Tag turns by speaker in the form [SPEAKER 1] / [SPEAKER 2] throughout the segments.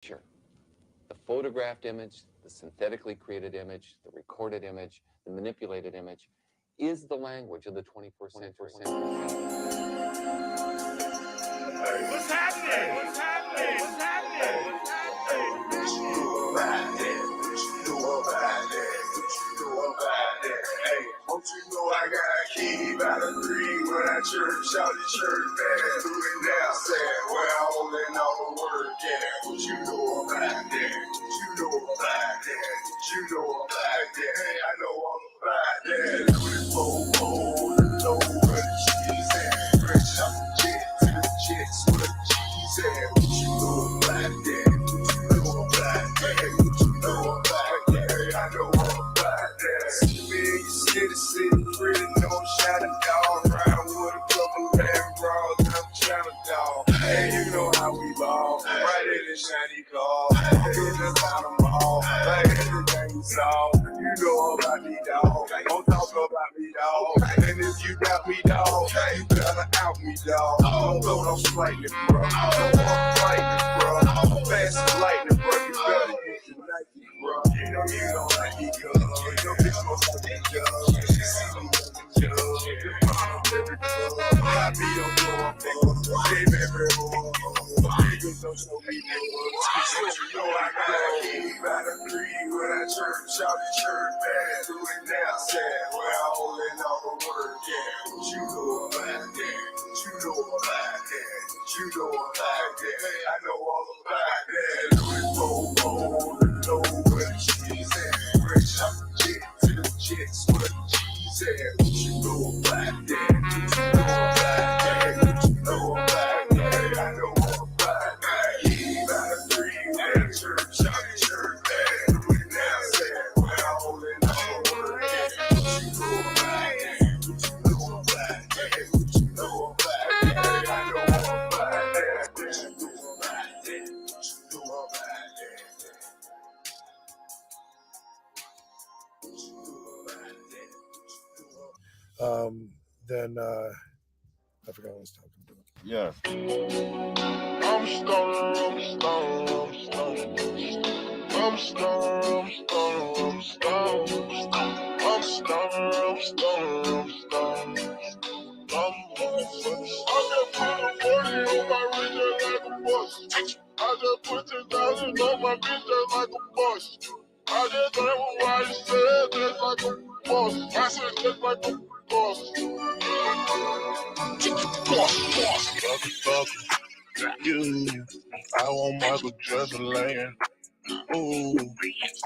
[SPEAKER 1] The photographed image, the synthetically created image, the recorded image, the manipulated image is the language of the 21st century.
[SPEAKER 2] What's happening? What's happening? What's happening? What's happening?
[SPEAKER 3] What you know about that? What you know about that? What you know about that? Hey, don't you know I got a key by the green when I church out the church man? Doing down sad where I holding all the work at. What you know about that? What you know about that? What you know about that? Hey, I know all about that. Doing for the low where the cheese at. Fresh out the jet to the jets where the cheese at. What you know about that? I know all about that. City, pretty, no shadow dog. Round with a couple of lamb bras, I'm China dog. Hey, you know how we ball. Right in the shiny car. In the bottom mall. Like everything's all. You know about me, dog. Don't talk about me, dog. And if you got me, dog, you better out me, dog. Don't go no lightning, bro. Don't walk lightning, bro. Fast as lightning, bro. You better get your Nike, bro. You know you don't like me, cuz. Your bitch must have been judged. She see me as a judge. The bottom every club. I be on your phone. Save every move. Niggas don't show me niggas. Cause you know I got a key by the three when I church out the church, man. Doing down sad where I holding all the work, yeah. What you know about that? What you know about that? What you know about that? Hey, I know all about that. Doing for the low where the cheese at. Fresh out the jet to the jets where the cheese at. What you know about that? What you know about that? What you know about that? I know all about that. He by the three when I church out the church, man. Doing down sad where I holding all the work, yeah. What you know about that? What you know about that? What you know about that? I know all about that. What you know about that? What you know about that?
[SPEAKER 4] Then I forgot what I was talking about.
[SPEAKER 2] Yeah.
[SPEAKER 5] I'm stoned. I'm I just put 2,000 on my bitch just like a boss. I just heard what I said just like a boss. I said just like a boss. You, I want Michael Jackson land. Ooh,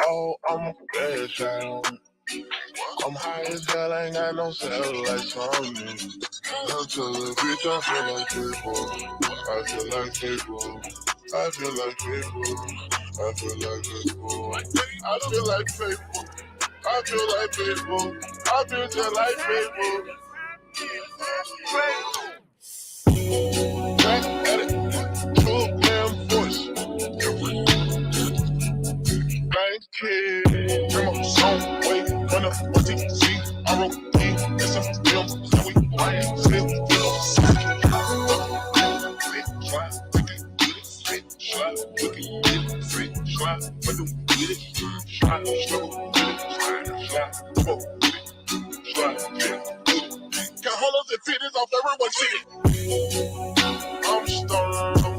[SPEAKER 5] oh, I'm a bad child. I'm high as hell, I ain't got no satellites on me. I tell the bitch I feel like people. I feel like people. I feel like people. I feel like people. I feel like people. I feel like people. I feel just like people. Back at it, 2 voice. Thank you. Remo, song, wait, run up, OTC, ROP, SFM, so we lying, still, we don't suck. Try, we can get it, try, we can get it, try, but don't get it, try, struggle with it, try, fuck with it, try, yeah. Can hold up the fitness off everyone shit. I'm stoned. I'm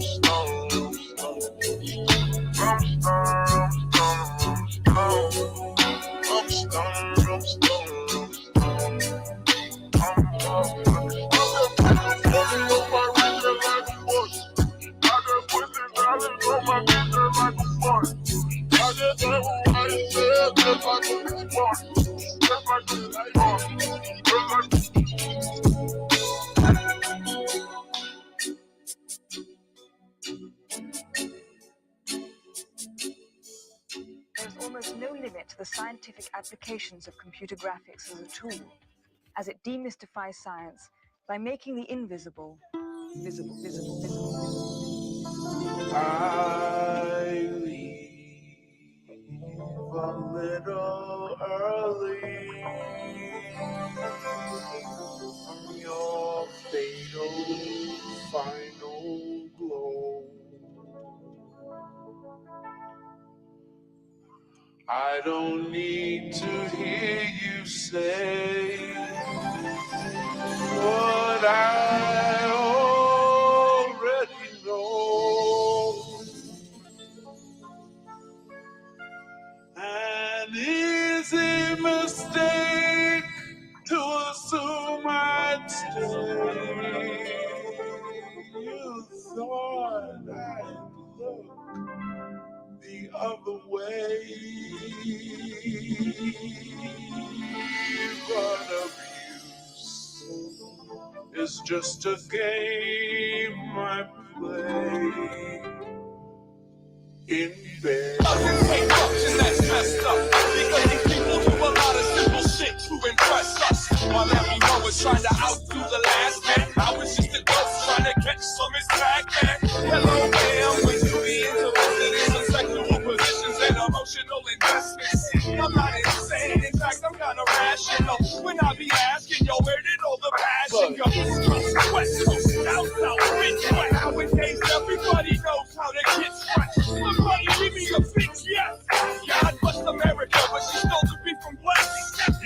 [SPEAKER 6] There's almost no limit to the scientific applications of computer graphics as a tool, as it demystifies science by making the invisible visible.
[SPEAKER 3] I leave a little early from your fatal final blow. I don't need to hear you say what I already know. An easy mistake to assume I'd stay. You thought I'd look the other way, but abuse is just a game I play in bed.
[SPEAKER 2] Take option that's messed up because these people do a lot of simple shit to impress us. While everyone was trying to outdo the last man, I was just a ghost trying to catch some of his tag man. Hello, ma'am, would you be interested in some sexual positions and emotional investments? I'm not insane, in fact, I'm kind of rational. When I be asking, yo, where did all the passion go? East Coast, West Coast, South, South, Midwest. Nowadays, everybody knows how to get stretched. Somebody give me a big yes. God bless America, but she stole the beef from blacks.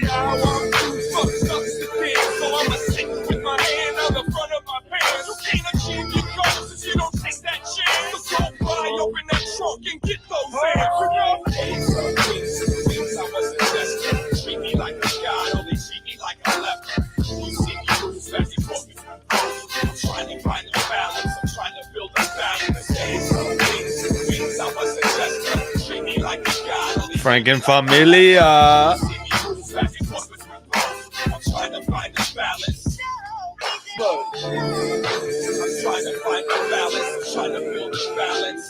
[SPEAKER 2] Now I'm too fucked up to dance, so I'ma sit with my hand on the front of my pants. You can't achieve your goals if you don't take that chance. So go fly, open that trunk and get those hands. You know? Hey, some things I wasn't just treat me like a god, only treat me like a leper. You see me move back and forth. I'm trying to find a balance. I'm trying to build a balance. Hey, some things I wasn't just treat me like a god, only
[SPEAKER 7] Frank and Familia.
[SPEAKER 2] see me move back and forth with my bro. I'm trying to find a balance. I'm trying to find a balance. I'm trying to build a balance.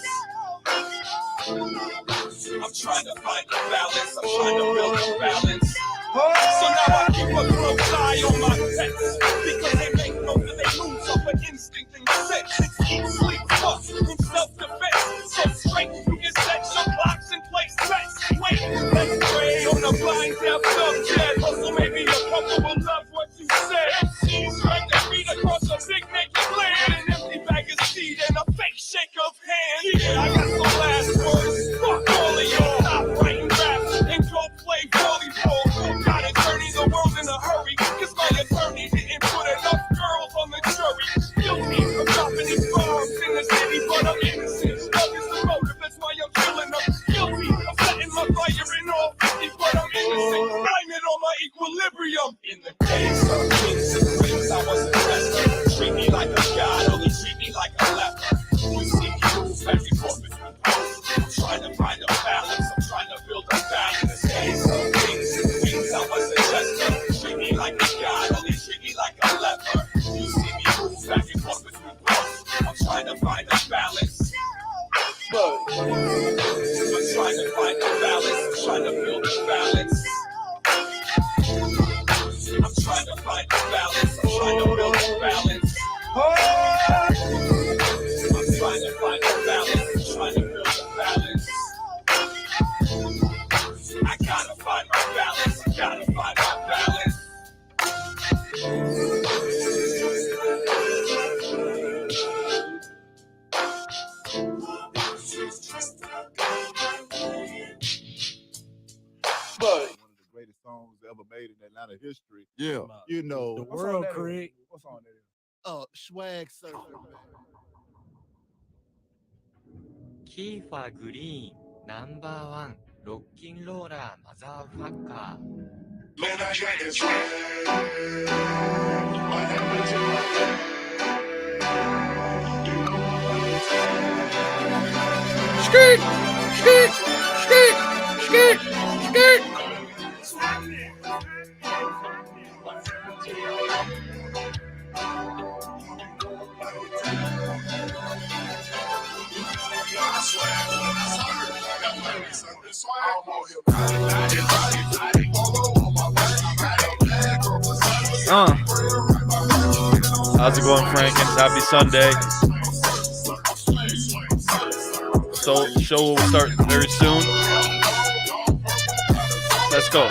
[SPEAKER 2] I'm trying to find a balance. I'm trying to build a balance. So now I keep a close eye on my pets because they make note that they moves off an instinct and sense. It's eat, sleep, fuck, and self-defense. So straight you can set your blocks and place bets. Wait, let's pray on the blind deaf subject. Also maybe a couple will love what you said. MCs drag their feet across a big naked land. An empty bag of seed and a fake shake of hands. Yeah, I got some last words. Fuck all of y'all. Stop writing raps and go play volleyball. Got it turning the world in a hurry. Cause my attorney didn't put enough girls on the jury. Guilty of dropping these bombs in the city, but I'm innocent. Love is the motive, that's why I'm killing them. Guilty of setting my fire in all 50, but I'm innocent. Blame it on my equilibrium. In the days of kings and queens, I wasn't blessed. Treat me like a god, only treat me like a leper. You see me move back and forth with me. I'm trying to find a balance. I'm trying to build a balance. Days of kings and queens, I wasn't just treat me like a god, only treat me like a leper. You see me move back and forth with me. I'm trying to find a balance. I'm trying to find a balance. I'm trying to build a balance. I'm trying to find a balance. I'm trying to build a balance. I'm trying to find a balance. I'm trying to build a balance. I gotta find my balance. I gotta find my balance.
[SPEAKER 3] One of the greatest songs ever made in Atlanta history.
[SPEAKER 8] Yeah.
[SPEAKER 3] You know,
[SPEAKER 8] The
[SPEAKER 3] what's
[SPEAKER 8] world,
[SPEAKER 3] on that?
[SPEAKER 8] Craig.
[SPEAKER 3] What's on that? Swag Surfer.
[SPEAKER 9] キーファーグリーンナンバーワンロッキンローラーマザーファッカー
[SPEAKER 5] Man, I got this swag. What happened to my bag?
[SPEAKER 7] Skirt, skirt, skirt, skirt, skirt. How's it going, Frankins? Happy Sunday. So, show will start very soon. Let's go.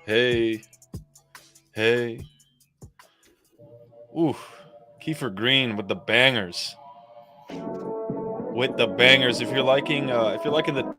[SPEAKER 7] Hey, hey. Ooh, Kiefer Green with the bangers. With the bangers. If you're liking the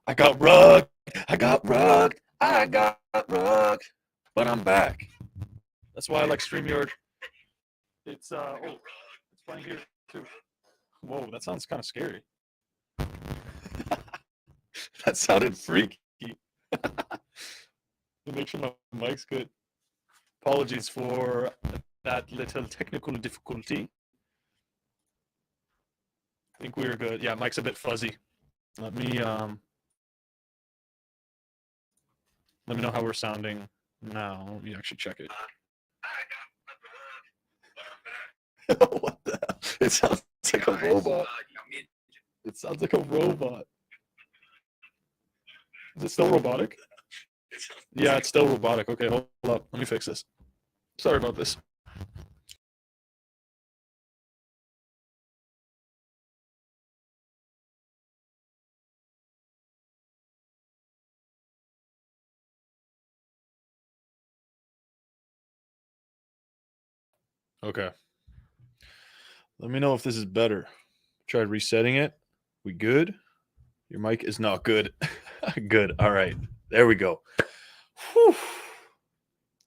[SPEAKER 7] I got rugged. I got rugged. I got rugged. But I'm back. That's why I like StreamYard. It's it's playing here too. Whoa, that sounds kind of scary. That sounded freaky. Make sure my mic's good. Apologies for that little technical difficulty. I think we're good. Yeah, mic's a bit fuzzy. Let me know how we're sounding now. Let me actually check it. What the hell? It sounds like a robot. It sounds like a robot. Is it still robotic? Yeah, it's still robotic. Okay, hold up. Let me fix this. Sorry about this. Okay. Let me know if this is better. Tried resetting it. We good? Your mic is not good. Good. All right. There we go. Whew. I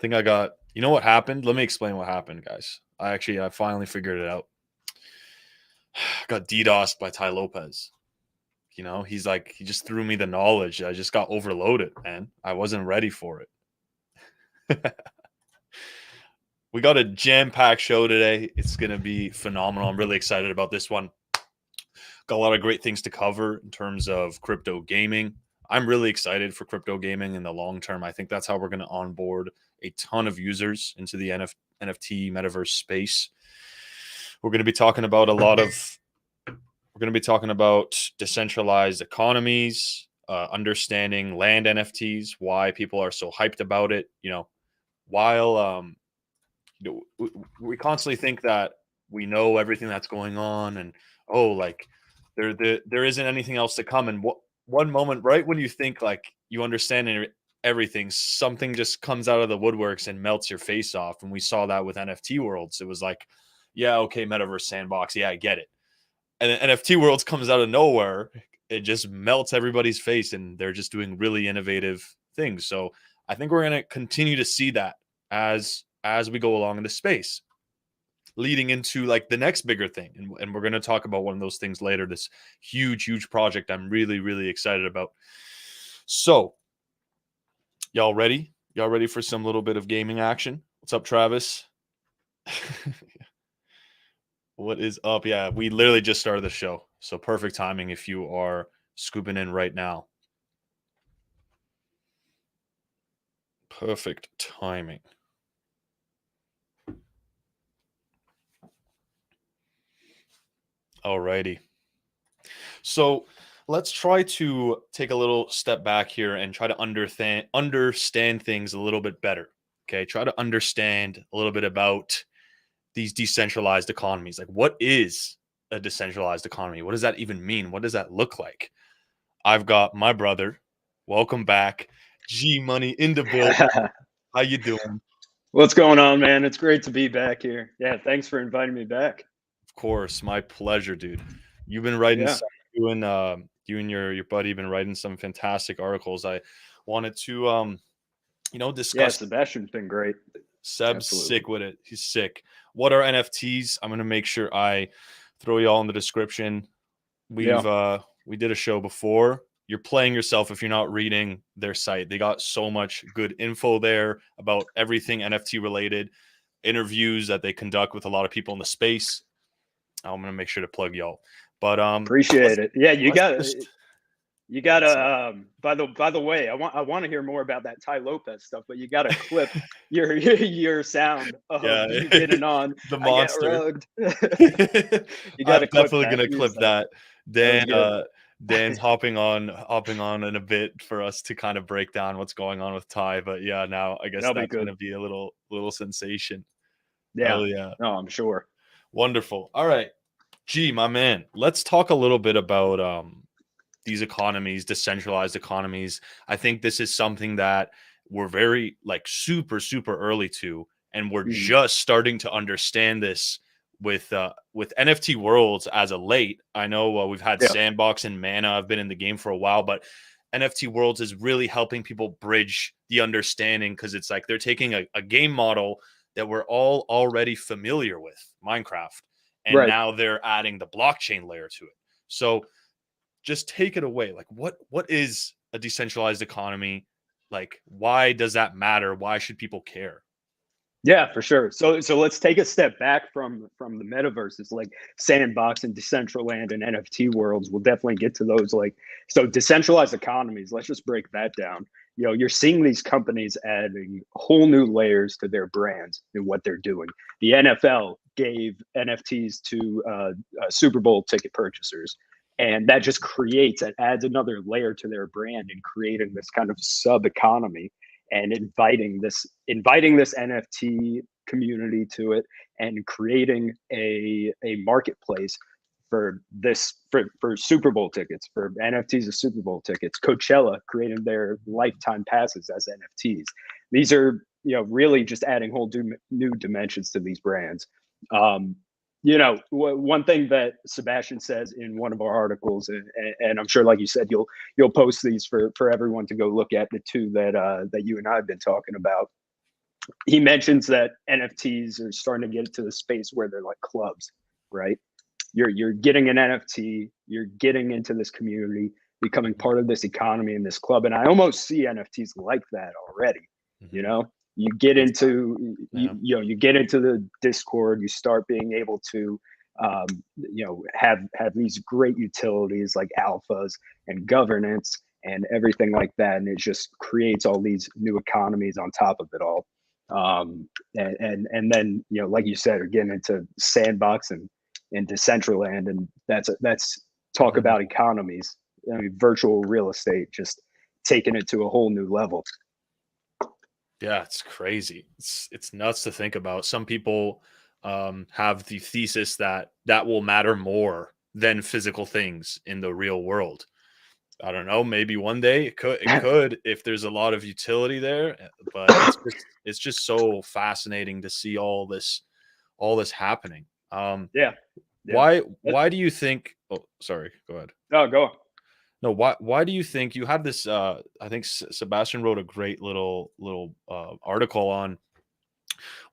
[SPEAKER 7] think I got, you know what happened? Let me explain what happened, guys. I finally figured it out. Got DDoSed by Tai Lopez. You know, he just threw me the knowledge. I just got overloaded, man. I wasn't ready for it. We got a jam-packed show today. It's going to be phenomenal. I'm really excited about this one. Got a lot of great things to cover in terms of crypto gaming. I'm really excited for crypto gaming in the long term. I think that's how we're going to onboard a ton of users into the NFT metaverse space. We're going to be talking about decentralized economies, understanding land NFTs, why people are so hyped about it. You know, while we constantly think that we know everything that's going on, and there isn't anything else to come. And one moment, right when you think like you understand everything, something just comes out of the woodworks and melts your face off. And we saw that with NFT Worlds. It was like, yeah, okay, Metaverse Sandbox, yeah, I get it. And then NFT Worlds comes out of nowhere. It just melts everybody's face, and they're just doing really innovative things. So I think we're going to continue to see that as we go along in the space, leading into like the next bigger thing. And we're going to talk about one of those things later, this huge project I'm really, really excited about. So y'all ready? Y'all ready for some little bit of gaming action? What's up, Travis? What is up? Yeah, we literally just started the show. So perfect timing if you are scooping in right now. Perfect timing. Alrighty. So let's try to take a little step back here and try to understand things a little bit better. Okay, try to understand a little bit about these decentralized economies. Like, what is a decentralized economy? What does that even mean? What does that look like? I've got my brother. Welcome back, G Money in the building. How you doing?
[SPEAKER 8] What's going on, man? It's great to be back here. Yeah, thanks for inviting me back.
[SPEAKER 7] Of course, my pleasure, dude. You've been writing you and your buddy have been writing some fantastic articles. I wanted to discuss.
[SPEAKER 8] Yeah, Sebastian's been great.
[SPEAKER 7] Seb's sick with it. He's sick. What are NFTs? I'm gonna make sure I throw y'all in the description. We did a show before. You're playing yourself if you're not reading their site. They got so much good info there about everything NFT related, interviews that they conduct with a lot of people in the space. I'm gonna make sure to plug y'all. But
[SPEAKER 8] appreciate it. Yeah, you got by the way, I want to hear more about that Tai Lopez stuff, but you got to clip your sound of you getting on
[SPEAKER 7] the monster.
[SPEAKER 8] You got to
[SPEAKER 7] definitely gonna clip that. Dan's hopping on in a bit for us to kind of break down what's going on with Tai. But yeah, now I guess that's gonna be a little sensation.
[SPEAKER 8] Yeah.
[SPEAKER 7] Oh yeah.
[SPEAKER 8] No, I'm sure.
[SPEAKER 7] Wonderful. All right. Gee, my man, let's talk a little bit about these economies, decentralized economies. I think this is something that we're very super early to, and we're just starting to understand this with NFT Worlds as of late. I know we've had Sandbox and Mana. I've been in the game for a while, but NFT Worlds is really helping people bridge the understanding, because it's like they're taking a game model that we're all already familiar with, Minecraft, and
[SPEAKER 8] Right.
[SPEAKER 7] now they're adding the blockchain layer to it. So just take it away. Like, what is a decentralized economy? Like, why does that matter? Why should people care?
[SPEAKER 8] Yeah, for sure. So let's take a step back from the metaverses, like Sandbox and Decentraland and NFT worlds. We'll definitely get to those. Like, so decentralized economies, let's just break that down. You're seeing these companies adding whole new layers to their brands and what they're doing. The NFL gave NFTs to Super Bowl ticket purchasers, and that just adds another layer to their brand and creating this kind of sub economy, and inviting this NFT community to it, and creating a marketplace for Super Bowl tickets, for NFTs of Super Bowl tickets. Coachella creating their lifetime passes as NFTs. These are really just adding whole new dimensions to these brands. One thing that Sebastian says in one of our articles, and I'm sure, like you said, you'll post these for everyone to go look at, the two that you and I have been talking about. He mentions that NFTs are starting to get to the space where they're like clubs, right? You're getting an NFT, you're getting into this community, becoming part of this economy in this club, and I almost see NFTs like that already. You get into you get into the Discord, you start being able to have these great utilities like alphas and governance and everything like that, and it just creates all these new economies on top of it all. And then like you said, again, into Sandbox and Decentraland, and that's talk about economies. I mean, virtual real estate, just taking it to a whole new level.
[SPEAKER 7] Yeah, it's crazy. It's nuts to think about. Some people have the thesis that will matter more than physical things in the real world. I don't know. Maybe one day it could if there's a lot of utility there. But it's just so fascinating to see all this happening.
[SPEAKER 8] Yeah.
[SPEAKER 7] Why do you think? Oh, sorry. Go ahead.
[SPEAKER 8] No, go on.
[SPEAKER 7] No, why do you think you have this? I think Sebastian wrote a great little article on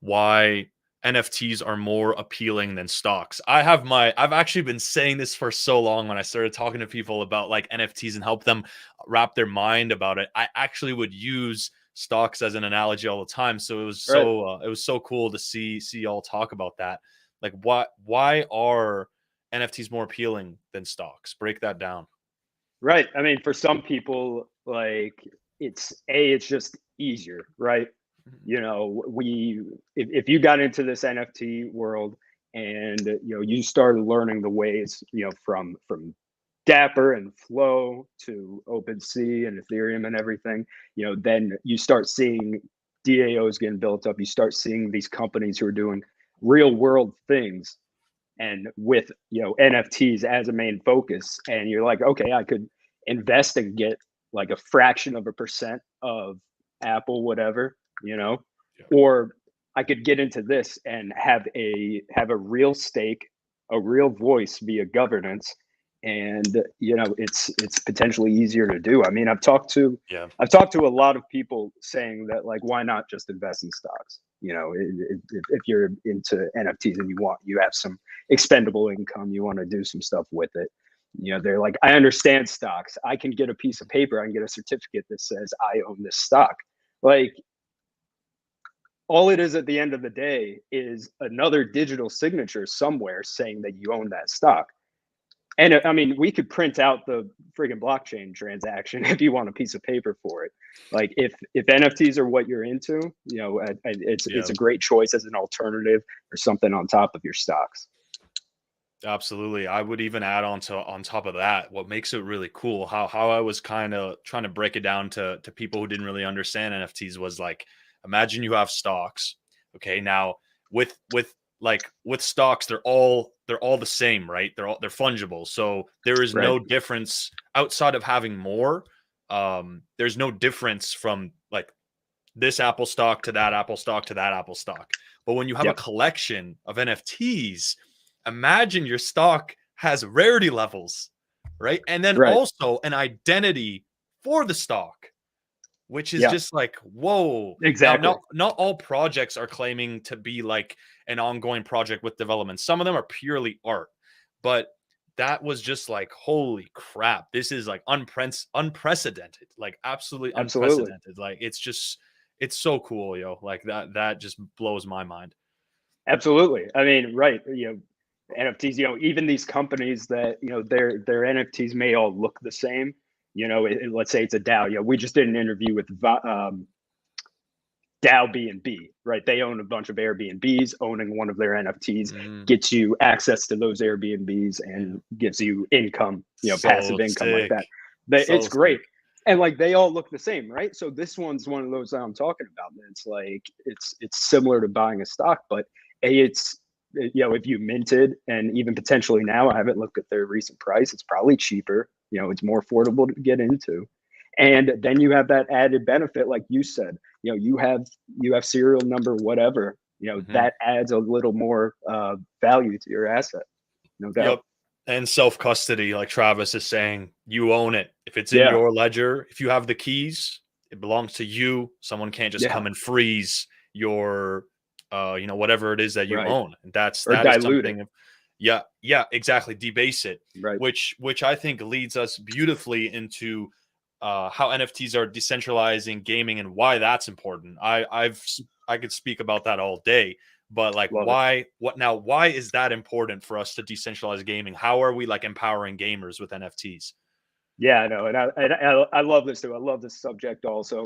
[SPEAKER 7] why NFTs are more appealing than stocks. I've actually been saying this for so long. When I started talking to people about like NFTs and help them wrap their mind about it, I actually would use stocks as an analogy all the time. So it was so cool to see y'all talk about that. Like, why are NFTs more appealing than stocks? Break that down.
[SPEAKER 8] Right. I mean, for some people, like it's just easier, right? If you got into this NFT world and you started learning the ways, from Dapper and Flow to OpenSea and Ethereum and everything, then you start seeing DAOs getting built up. You start seeing these companies who are doing real world things, and with NFTs as a main focus, and you're like, okay, I could invest and get like a fraction of a percent of Apple, whatever, or I could get into this and have a real stake, a real voice via governance, and it's potentially easier to do. I mean, I've talked to a lot of people saying that, like, why not just invest in stocks? If you're into NFTs and you have some expendable income, you want to do some stuff with it. They're like, I understand stocks. I can get a piece of paper, I can get a certificate that says I own this stock. Like, all it is at the end of the day is another digital signature somewhere saying that you own that stock. And I mean, we could print out the friggin' blockchain transaction if you want a piece of paper for it. Like, if NFTs are what you're into, it's a great choice as an alternative or something on top of your stocks.
[SPEAKER 7] Absolutely. I would even add on top of that, what makes it really cool, how I was kind of trying to break it down to people who didn't really understand NFTs, was like, imagine you have stocks. Okay, now with stocks, they're all the same, right? They're fungible. So there is no difference outside of having more. There's no difference from like this Apple stock to that Apple stock to that Apple stock. But when you have a collection of NFTs, imagine your stock has rarity levels, right? And then also an identity for the stock, which is just like, whoa.
[SPEAKER 8] Exactly.
[SPEAKER 7] Now, not all projects are claiming to be like an ongoing project with development. Some of them are purely art, but that was just like, holy crap, this is like unprecedented, like absolutely unprecedented. Like, it's so cool, yo. Like that just blows my mind.
[SPEAKER 8] Absolutely. I mean, right. NFTs, even these companies that, their NFTs may all look the same. Let's say it's a DAO. We just did an interview with DAO B&B, right? They own a bunch of Airbnbs. Owning one of their NFTs gets you access to those Airbnbs and gives you income, passive income like that. It's great. And like, they all look the same, right? So this one's one of those that I'm talking about. It's like, it's similar to buying a stock, but it's, if you minted, and even potentially now, I haven't looked at their recent price, it's probably cheaper. It's more affordable to get into. And then you have that added benefit, like you said, you have serial number, whatever, that adds a little more value to your asset. No doubt.
[SPEAKER 7] Yep. And self-custody, like Travis is saying, you own it. If it's in your ledger, if you have the keys, it belongs to you. Someone can't just come and freeze your, whatever it is that you own. And that is something. Yeah, exactly. Debase it,
[SPEAKER 8] right?
[SPEAKER 7] Which I think leads us beautifully into how NFTs are decentralizing gaming and why that's important. I could speak about that all day, but like, why is that important for us to decentralize gaming? How are we like empowering gamers with NFTs?
[SPEAKER 8] Yeah, I know, and I love this too. I love this subject also.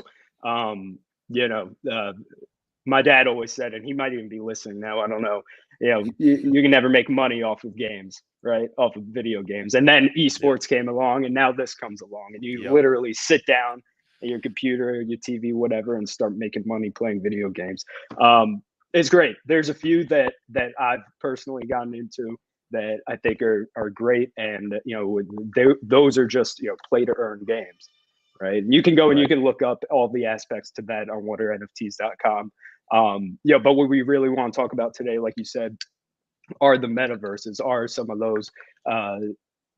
[SPEAKER 8] My dad always said, and he might even be listening now, I don't know, you can never make money off of games, right? Off of video games. And then esports came along, and now this comes along, and you literally sit down at your computer, your TV, whatever, and start making money playing video games. It's great. There's a few that I've personally gotten into that I think are great. And, those are just, play to earn games, right? You can go and you can look up all the aspects to that on waterNFTs.com. But what we really want to talk about today, like you said, are the metaverses, are some of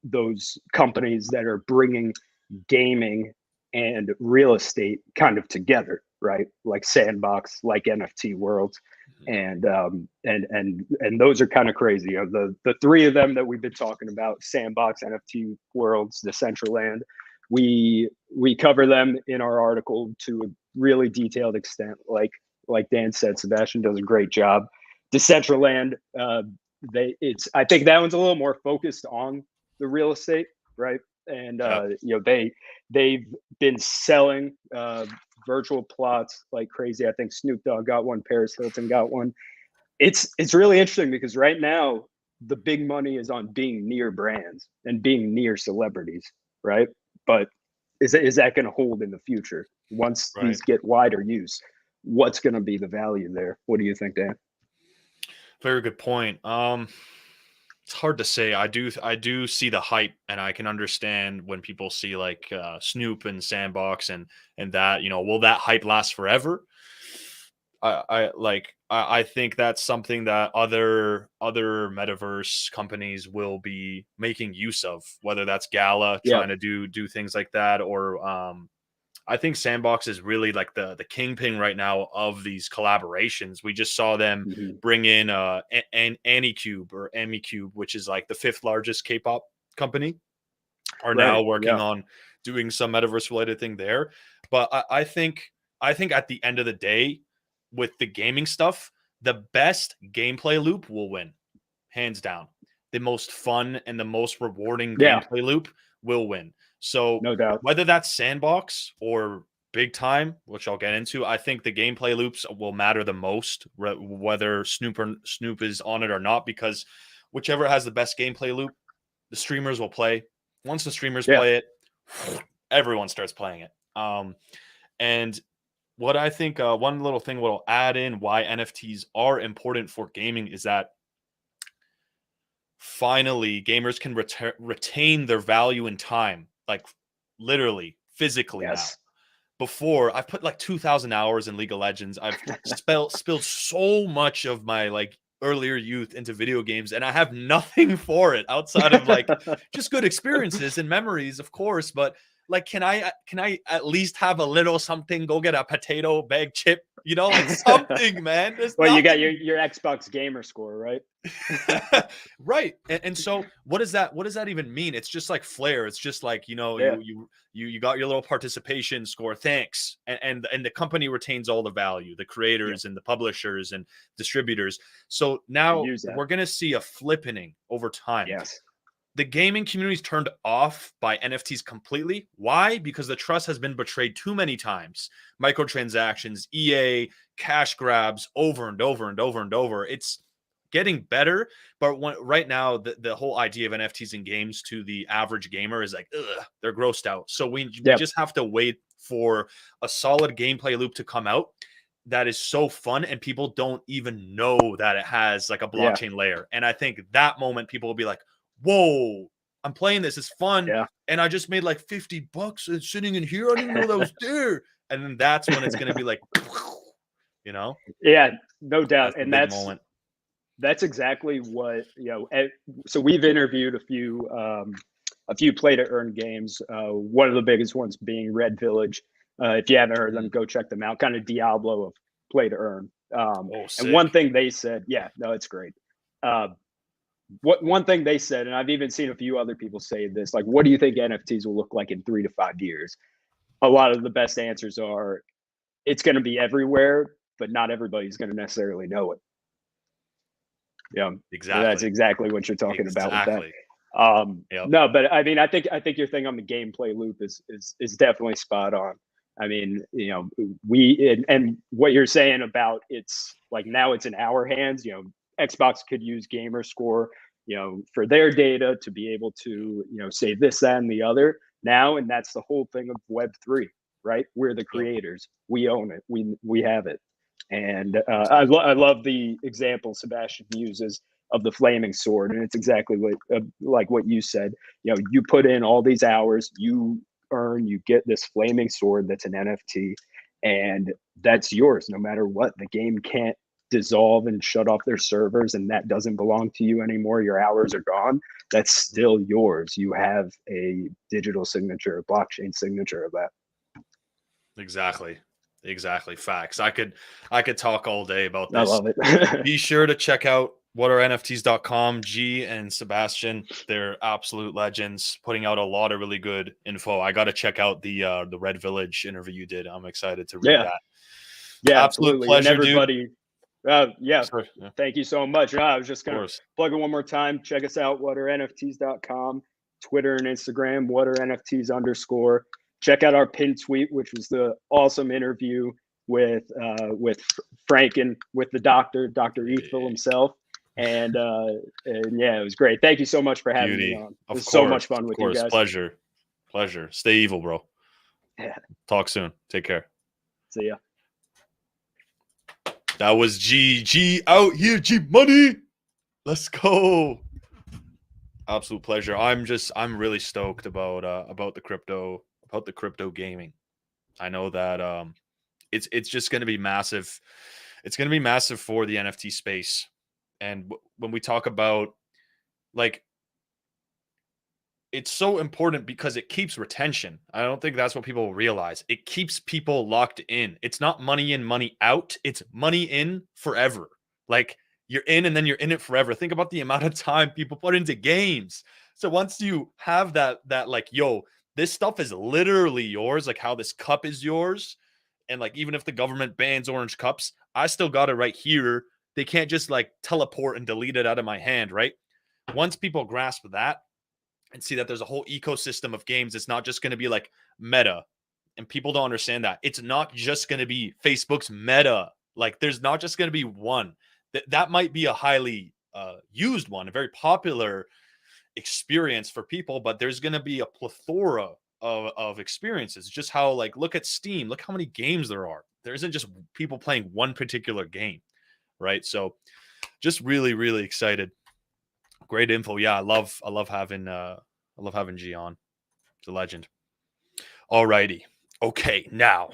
[SPEAKER 8] those companies that are bringing gaming and real estate kind of together, right? Like Sandbox, like NFT World, and those are kind of crazy. The three of them that we've been talking about: Sandbox, NFT Worlds, Decentralized. We cover them in our article to a really detailed extent. Like Dan said, Sebastian does a great job. Decentraland, I think that one's a little more focused on the real estate, right? And they've been selling virtual plots like crazy. I think Snoop Dogg got one, Paris Hilton got one. It's really interesting because right now the big money is on being near brands and being near celebrities, right? But is that going to hold in the future once these get wider use? What's going to be the value there? What do you think, Dan?
[SPEAKER 7] Very good point. It's hard to say. I do see the hype, and I can understand when people see like Snoop and Sandbox and that, will that hype last forever? I think that's something that other metaverse companies will be making use of, whether that's Gala trying to do things like that, or I think Sandbox is really like the kingpin right now of these collaborations. We just saw them bring in Anycube or Amicube, which is like the 5th largest K-pop company, are now working on doing some metaverse related thing there. But I think at the end of the day, with the gaming stuff, the best gameplay loop will win, hands down. The most fun and the most rewarding gameplay loop will win. So
[SPEAKER 8] no doubt,
[SPEAKER 7] whether that's Sandbox or big time, which I'll get into, I think the gameplay loops will matter the most, whether Snoop is on it or not, because whichever has the best gameplay loop, the streamers will play. Once the streamers play it, everyone starts playing it. And what I think, one little thing what I'll add in why NFTs are important for gaming is that finally gamers can retain their value in time, like literally, physically now. Before, I've put like 2,000 hours in League of Legends. I've spilled so much of my like earlier youth into video games, and I have nothing for it outside of like just good experiences and memories, of course. But Like, can I at least have a little something? Go get a potato bag chip, you know, like something, man. There's
[SPEAKER 8] Well, you got
[SPEAKER 7] nothing.
[SPEAKER 8] your Xbox gamer score, right?
[SPEAKER 7] Right. And so what does that even mean? It's just like flair. It's just like, you know,
[SPEAKER 8] Yeah.
[SPEAKER 7] you got your little participation score. Thanks. And the company retains all the value, the creators and the publishers and distributors. So now
[SPEAKER 8] Use that.
[SPEAKER 7] we're going to see a flippening over time.
[SPEAKER 8] Yes.
[SPEAKER 7] The gaming community's turned off by NFTs completely. Why? Because the trust has been betrayed too many times. Microtransactions, EA, cash grabs over and over and over and over. It's getting better, but right now the whole idea of NFTs in games to the average gamer is like, ugh, they're grossed out. So we just have to wait for a solid gameplay loop to come out that is so fun and people don't even know that it has like a blockchain layer. And I think that moment people will be like, whoa, I'm playing this, it's fun, and I just made like $50 it's sitting in here, I didn't even know that was there. And then that's when it's going to be like, you know?
[SPEAKER 8] Yeah, no doubt. And
[SPEAKER 7] that's moment.
[SPEAKER 8] That's exactly what, you know. So we've interviewed a few play to earn games. One of the biggest ones being Red Village. If you haven't heard of them, go check them out. Kind of Diablo of play to earn. And one thing they said, it's great. One thing they said, and I've even seen a few other people say this, like, what do you think NFTs will look like in 3 to 5 years? A lot of the best answers are, it's going to be everywhere, but not everybody's going to necessarily know it. Yeah,
[SPEAKER 7] exactly.
[SPEAKER 8] That's exactly what you're talking about with that. No, but I mean, I think your thing on the gameplay loop is definitely spot on. I mean, you know, and what you're saying about it's like now it's in our hands. You know, Xbox could use gamer score, you know, for their data to be able to, you know, say this, that, and the other now, and that's the whole thing of Web3, right? We're the creators. We own it. We have it. And I love the example Sebastian uses of the flaming sword, and it's exactly what like what you said. You know, you put in all these hours, you get this flaming sword that's an NFT, and that's yours no matter what. The game can't dissolve and shut off their servers, and that doesn't belong to you anymore. Your hours are gone. That's still yours. You have a digital signature, a blockchain signature of that.
[SPEAKER 7] Exactly. Facts. I could talk all day about this.
[SPEAKER 8] I love it.
[SPEAKER 7] Be sure to check out whatarenfts.com. G and Sebastian, they're absolute legends, putting out a lot of really good info. I got to check out the Red Village interview you did. I'm excited to read that.
[SPEAKER 8] Yeah,
[SPEAKER 7] absolute
[SPEAKER 8] absolutely.
[SPEAKER 7] pleasure,
[SPEAKER 8] and everybody,
[SPEAKER 7] dude.
[SPEAKER 8] Sure. Thank you so much. I was just going to plug it one more time. Check us out, whatarenfts.com, Twitter and Instagram, whatarenfts_. Check out our pin tweet, which was the awesome interview with Frank and with the Dr. Ethel himself. And yeah, it was great. Thank you so much for having me on. It was so much fun with you guys.
[SPEAKER 7] Pleasure. Stay evil, bro.
[SPEAKER 8] Yeah.
[SPEAKER 7] Talk soon. Take care.
[SPEAKER 8] See ya.
[SPEAKER 7] That was G out here, G money. Let's go. Absolute pleasure. I'm really stoked about the crypto gaming. I know that it's just going to be massive. It's going to be massive for the NFT space. And when we talk about, like, it's so important because it keeps retention. I don't think that's what people realize. It keeps people locked in. It's not money in, money out. It's money in forever. Like, you're in and then you're in it forever. Think about the amount of time people put into games. So once you have that like, yo, this stuff is literally yours, like how this cup is yours. And like, even if the government bans orange cups, I still got it right here. They can't just like teleport and delete it out of my hand, right? Once people grasp that and see that there's a whole ecosystem of games, it's not just going to be like Meta. And people don't understand that. It's not just going to be Facebook's Meta. Like, there's not just going to be one. That might be a highly used one, a very popular experience for people, but there's going to be a plethora of experiences. Just how, like, look at Steam. Look how many games there are. There isn't just people playing one particular game, right? So just really, really excited. Great info. Yeah, I love having G on. It's a legend. Alrighty. Okay, now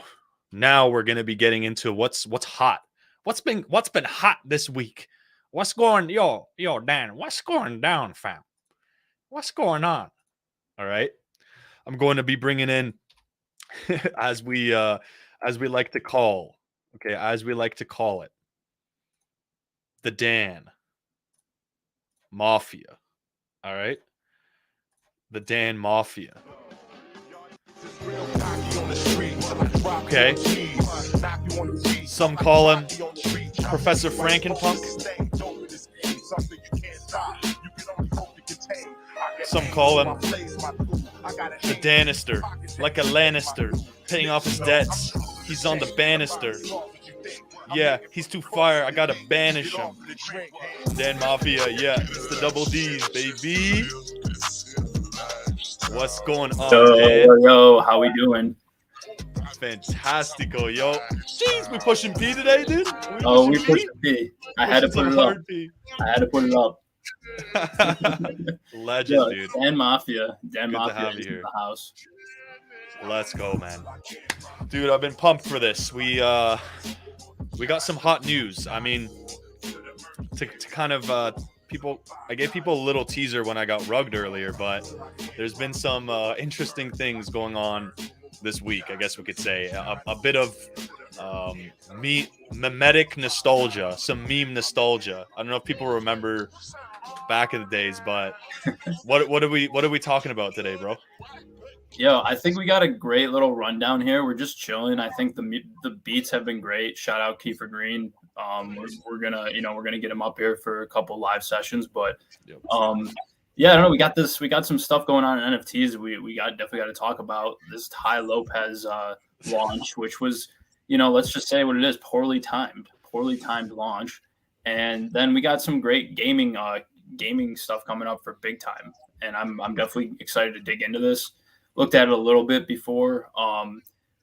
[SPEAKER 7] we're gonna be getting into what's hot. What's been hot this week? What's going, yo, Dan? What's going down, fam? What's going on? All right. I'm going to be bringing in, as we like to call, as we like to call it, the Dan Mafia. All right, the Dan Mafia. Okay. Some call him Professor Frankenpunk. Some call him the Danister, like a Lannister, paying off his debts. He's on the banister. Yeah, he's too fire. I gotta banish him. Dan Mafia, yeah, it's the double D's, baby. What's going on, Dan?
[SPEAKER 10] Yo, how we doing?
[SPEAKER 7] Fantastico, yo. Jeez, we pushing P today, dude?
[SPEAKER 10] We pushing P. I had to put it up. I had to put it up.
[SPEAKER 7] Legend, dude.
[SPEAKER 10] Dan Mafia. Dan
[SPEAKER 7] Good
[SPEAKER 10] Mafia
[SPEAKER 7] to have you
[SPEAKER 10] is
[SPEAKER 7] here.
[SPEAKER 10] in the house.
[SPEAKER 7] Let's go, man. Dude, I've been pumped for this. We got some hot news. I mean, to kind of people, I gave people a little teaser when I got rugged earlier, but there's been some interesting things going on this week, I guess we could say. A bit of memetic nostalgia, some meme nostalgia. I don't know if people remember back in the days, but what are we talking about today, bro?
[SPEAKER 10] Yo, I think we got a great little rundown here. We're just chilling. I think the beats have been great. Shout out Kiefer Green. We're gonna get him up here for a couple live sessions, but yeah, I don't know. We got some stuff going on in NFTs. We definitely got to talk about this Tai Lopez launch, which was, let's just say what it is, poorly timed launch. And then we got some great gaming stuff coming up for big time. And I'm definitely excited to dig into this. Looked at it a little bit before,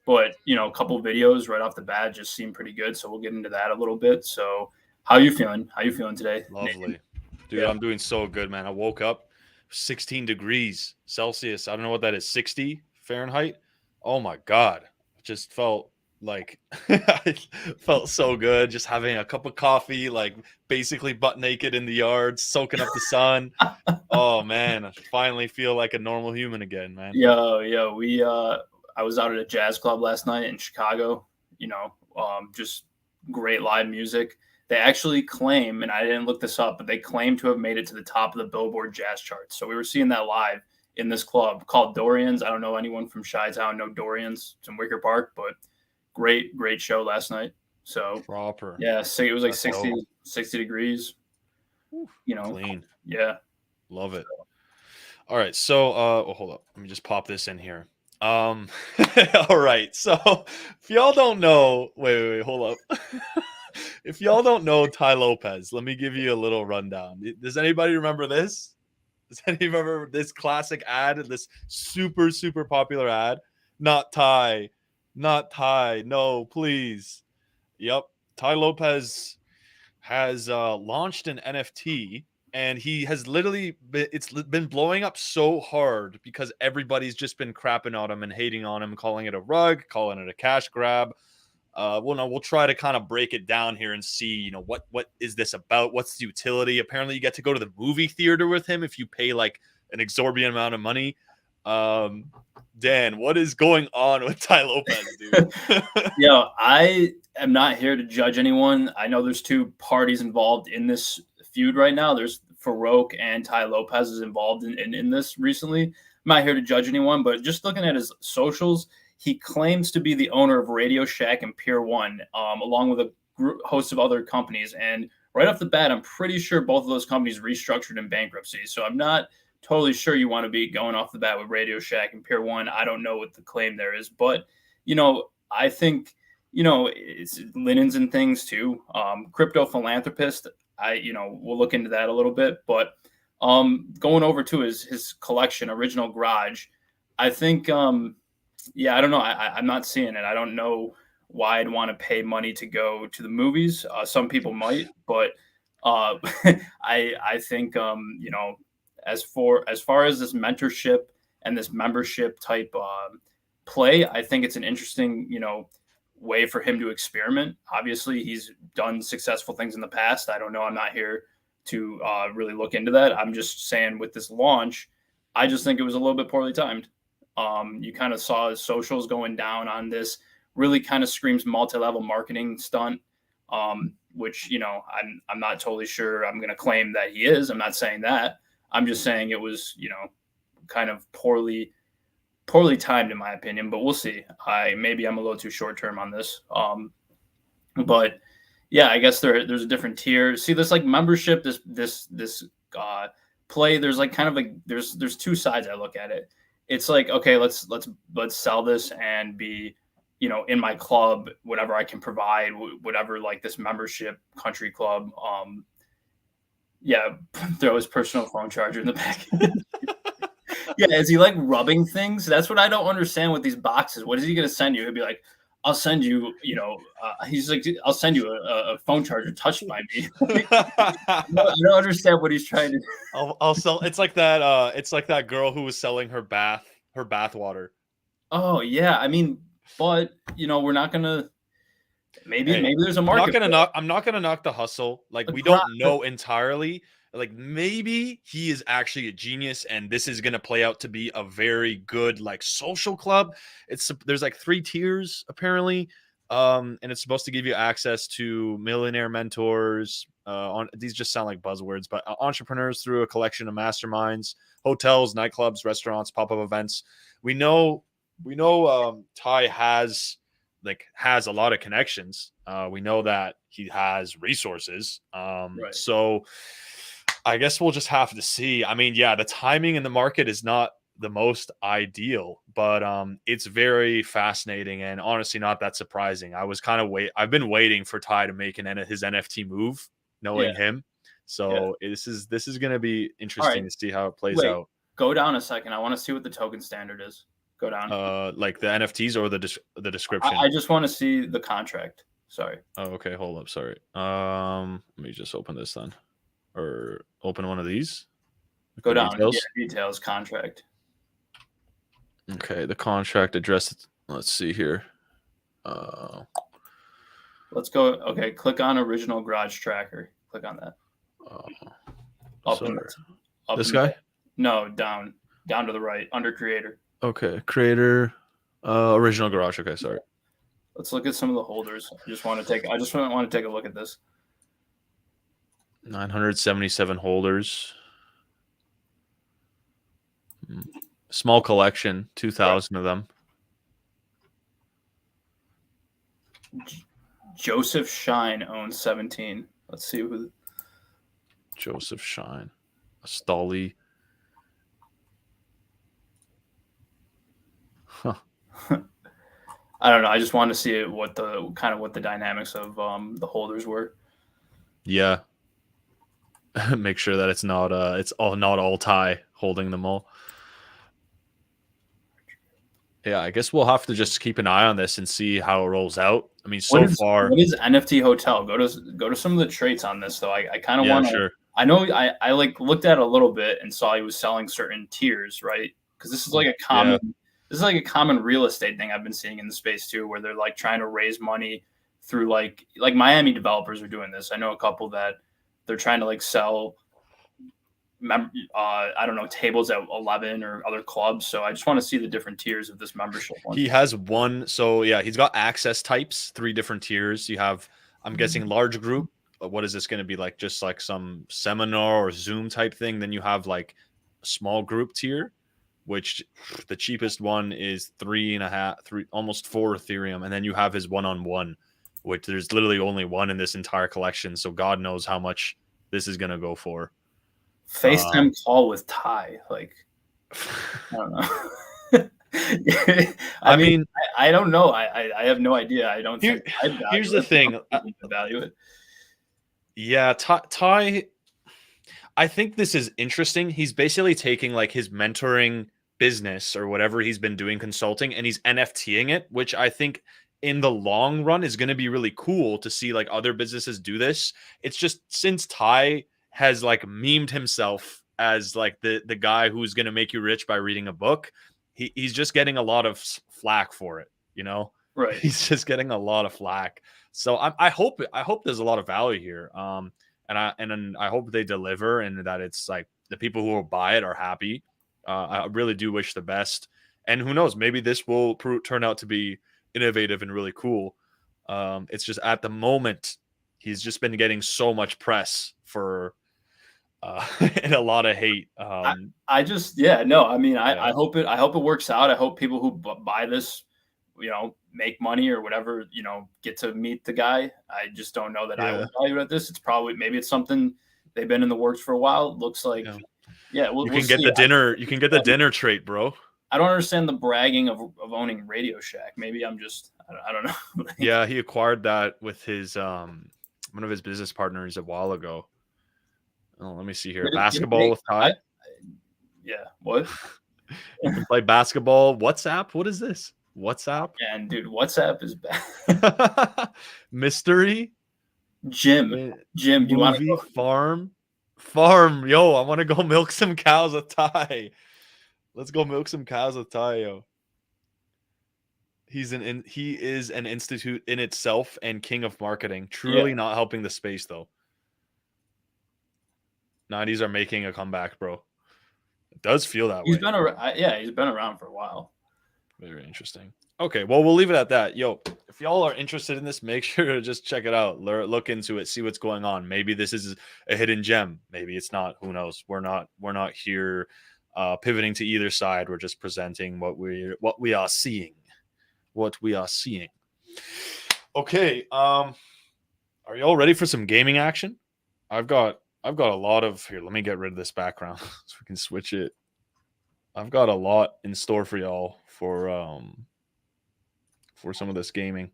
[SPEAKER 10] but a couple videos right off the bat just seemed pretty good. So we'll get into that a little bit. So how you feeling? How you feeling today?
[SPEAKER 7] Lovely. Dude, yeah. I'm doing so good, man. I woke up 16 degrees Celsius. I don't know what that is, 60 Fahrenheit. Oh my God. Just felt like I felt so good just having a cup of coffee, like basically butt naked in the yard, soaking up the sun. Oh man, I finally feel like a normal human again, man.
[SPEAKER 10] Yeah. I was out at a jazz club last night in Chicago, just great live music. They actually claim, and I didn't look this up, but they claim to have made it to the top of the Billboard jazz charts. So we were seeing that live in this club called Dorian's. I don't know anyone from Chi-Town know Dorian's. It's in Wicker Park, but great show last night. So
[SPEAKER 7] proper.
[SPEAKER 10] Yeah, so it was like 60 degrees.
[SPEAKER 7] Clean.
[SPEAKER 10] Yeah.
[SPEAKER 7] Love it. All right. So hold up. Let me just pop this in here. All right. So if y'all don't know, wait, hold up. If y'all don't know Tai Lopez, let me give you a little rundown. Does anybody remember this? Does anybody remember this classic ad? This super, super popular ad? Not Tai. No, please. Yep. Tai Lopez has launched an NFT, and he has literally it's been blowing up so hard because everybody's just been crapping on him and hating on him, calling it a rug, calling it a cash grab. We'll try to kind of break it down here and see, what is this about? What's the utility? Apparently you get to go to the movie theater with him if you pay like an exorbitant amount of money. Dan, what is going on with Tai Lopez, dude?
[SPEAKER 10] Yo, I am not here to judge anyone. I know there's two parties involved in this feud right now. There's Farouk and Tai Lopez is involved in this recently. I'm not here to judge anyone, but just looking at his socials, he claims to be the owner of Radio Shack and Pier 1, along with a host of other companies. And right off the bat, I'm pretty sure both of those companies restructured in bankruptcy. So I'm not totally sure you want to be going off the bat with Radio Shack and Pier 1. I don't know what the claim there is. But, I think, it's linens and things too. Crypto philanthropist, we'll look into that a little bit. But going over to his collection, Original Garage, I think I don't know. I'm not seeing it. I don't know why I'd want to pay money to go to the movies. Some people might, but I think as far as this mentorship and this membership type play, I think it's an interesting way for him to experiment. Obviously, he's done successful things in the past. I don't know. I'm not here to really look into that. I'm just saying with this launch, I just think it was a little bit poorly timed. You kind of saw his socials going down on this. Really kind of screams multi-level marketing stunt, which, you know, I'm not totally sure I'm going to claim that he is. I'm not saying that. I'm just saying it was, you know, kind of poorly timed in my opinion, but we'll see. Maybe I'm a little too short term on this. But yeah, I guess there's a different tier. See, this like membership, this play. There's like kind of like there's two sides I look at it. It's like, okay, let's sell this and be, you know, in my club, whatever I can provide, whatever like this membership country club. Yeah, throw his personal phone charger in the back. Yeah, is he like rubbing things? That's what I don't understand with these boxes. What is he going to send you? He'll be like, I'll send you, you know, he's like, I'll send you a phone charger touched by me. I don't understand what he's trying to do.
[SPEAKER 7] I'll sell. It's like that girl who was selling her bath water.
[SPEAKER 10] Oh yeah, I mean, but you know, we're not gonna. Maybe there's a market.
[SPEAKER 7] I'm not gonna knock the hustle. Like, we don't know entirely. Like, maybe he is actually a genius, and this is gonna play out to be a very good like social club. There's like 3 tiers apparently, and it's supposed to give you access to millionaire mentors. These just sound like buzzwords, but entrepreneurs through a collection of masterminds, hotels, nightclubs, restaurants, pop-up events. We know Tai has a lot of connections. We know that he has resources.
[SPEAKER 10] Right.
[SPEAKER 7] So I guess we'll just have to see. I mean, yeah, the timing in the market is not the most ideal, but it's very fascinating and honestly not that surprising. I've been waiting for Tai to make his NFT move, knowing him. So this is going to be interesting to see how it plays out.
[SPEAKER 10] Go down a second. I want to see what the token standard is. Go down.
[SPEAKER 7] Like the NFTs or the description?
[SPEAKER 10] I just want to see the contract. Sorry.
[SPEAKER 7] Oh, okay. Hold up. Sorry. Let me just open this then. Or open one of these.
[SPEAKER 10] Go down. Details. Yeah, details, contract.
[SPEAKER 7] Okay, the contract address. Let's see here.
[SPEAKER 10] Let's go. Okay, click on original garage tracker. Click on that. Up
[SPEAKER 7] this guy?
[SPEAKER 10] No, down to the right, under creator.
[SPEAKER 7] Okay, creator, original garage. Okay, sorry.
[SPEAKER 10] Let's look at some of the holders. I just want to take a look at this.
[SPEAKER 7] 977 holders. Small collection, 2,000 of them.
[SPEAKER 10] Joseph Shine owns 17. Let's see who.
[SPEAKER 7] Joseph Shine, Stolly. Huh.
[SPEAKER 10] I don't know. I just wanted to see what the dynamics of the holders were.
[SPEAKER 7] Yeah. Make sure that it's not all Tai holding them all. Yeah, I guess we'll have to just keep an eye on this and see how it rolls out. I mean, so far,
[SPEAKER 10] what is NFT Hotel? Go to some of the traits on this though. I kind of want to.
[SPEAKER 7] Sure.
[SPEAKER 10] I know I like looked at it a little bit and saw he was selling certain tiers, right? Because this is like a common. Yeah. This is like a common real estate thing I've been seeing in the space too, where they're like trying to raise money through like Miami developers are doing this. I know a couple that they're trying to like sell. I don't know, tables at 11 or other clubs. So I just want to see the different tiers of this membership one.
[SPEAKER 7] He has one. So yeah, he's got access types, 3 different tiers. You have, I'm guessing, large group. What is this going to be like? Just like some seminar or Zoom type thing. Then you have like a small group tier, which the cheapest one is 3.5, almost 4 Ethereum. And then you have his one-on-one, which there's literally only one in this entire collection. So God knows how much this is going to go for.
[SPEAKER 10] FaceTime call with Tai, like, I don't know. I mean, I don't know. I have no idea. I don't think
[SPEAKER 7] here's the thing.
[SPEAKER 10] Value it.
[SPEAKER 7] Yeah, Tai. I think this is interesting. He's basically taking like his mentoring business or whatever he's been doing consulting, and he's NFTing it, which I think in the long run is going to be really cool to see like other businesses do this. It's just since Tai has like memed himself as like the guy who's going to make you rich by reading a book, he's just getting a lot of flack for it, you know?
[SPEAKER 10] Right.
[SPEAKER 7] He's just getting a lot of flack. So I hope there's a lot of value here. And I hope they deliver and that it's like the people who will buy it are happy. I really do wish the best. And who knows, maybe this will turn out to be innovative and really cool. It's just at the moment, he's just been getting so much press for and a lot of hate.
[SPEAKER 10] I just, yeah, no, I mean,
[SPEAKER 7] Yeah.
[SPEAKER 10] I hope it works out. I hope people who buy this, make money or whatever, get to meet the guy. I just don't know that I would value it at this. It's probably, maybe it's something they've been in the works for a while. It looks like,
[SPEAKER 7] you can get the dinner. You can get the dinner trait, bro.
[SPEAKER 10] I don't understand the bragging of owning Radio Shack. Maybe I'm just, I don't know.
[SPEAKER 7] Yeah, he acquired that with his one of his business partners a while ago. Oh, let me see here. Basketball with Tai.
[SPEAKER 10] Yeah, what?
[SPEAKER 7] You can play basketball. WhatsApp? What is this? WhatsApp?
[SPEAKER 10] And dude, WhatsApp is bad.
[SPEAKER 7] Mystery?
[SPEAKER 10] Jim, do you want to
[SPEAKER 7] go? Farm? Yo, I want to go milk some cows with Tai. Let's go milk some cows with Tai, yo. He is an institute in itself and king of marketing. Truly not helping the space though. 90s are making a comeback, bro. It does feel that way.
[SPEAKER 10] He's been around. Yeah, he's been around for a while.
[SPEAKER 7] Very interesting. Okay, well, we'll leave it at that. Yo, if y'all are interested in this, make sure to just check it out. Look into it, see what's going on. Maybe this is a hidden gem. Maybe it's not. Who knows? We're not here pivoting to either side. We're just presenting what we are seeing. What we are seeing. Okay. Are y'all ready for some gaming action? I've got a lot of here. Let me get rid of this background so we can switch it. I've got a lot in store for y'all for some of this gaming.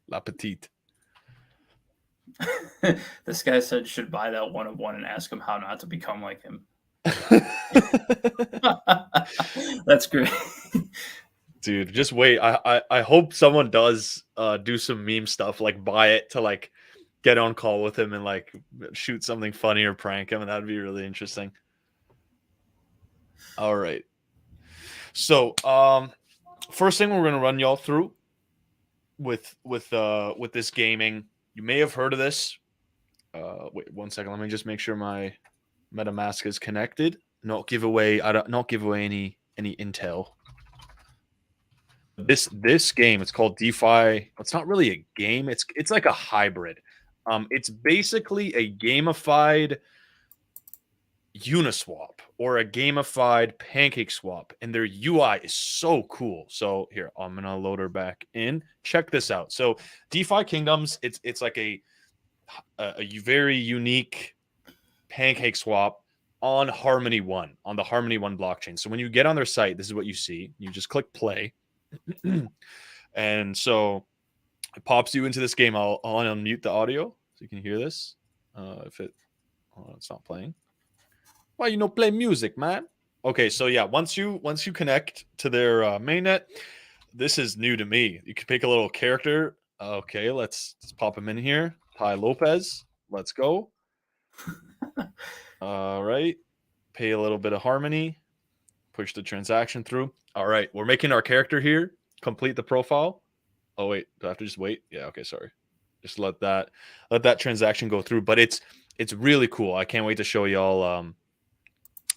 [SPEAKER 7] La petite.
[SPEAKER 10] This guy said should buy that 1 of 1 and ask him how not to become like him. That's great.
[SPEAKER 7] Dude, just wait. I hope someone does do some meme stuff, like buy it to like get on call with him and like shoot something funny or prank him, and that'd be really interesting. All right. So, first thing we're gonna run y'all through with this gaming. You may have heard of this. Wait 1 second. Let me just make sure my MetaMask is connected. Not give away any intel. This game, it's called DeFi. It's not really a game. It's like a hybrid. It's basically a gamified Uniswap or a gamified PancakeSwap, and their UI is so cool. So here, I'm gonna load her back in. Check this out. So DeFi Kingdoms, it's like a very unique PancakeSwap on Harmony One, on the Harmony One blockchain. So when you get on their site, this is what you see. You just click play. And so it pops you into this game. I'll unmute the audio so you can hear this. It's not playing. Why you play music, man? Okay, so yeah, once you connect to their mainnet, this is new to me. You can pick a little character. Okay, let's pop him in here. Tai Lopez. Let's go. All right. Pay a little bit of Harmony. Push the transaction through. All right, we're making our character here. Complete the profile. Oh wait, do I have to just wait? Yeah, okay, sorry. Just let that transaction go through. But it's really cool. I can't wait to show y'all.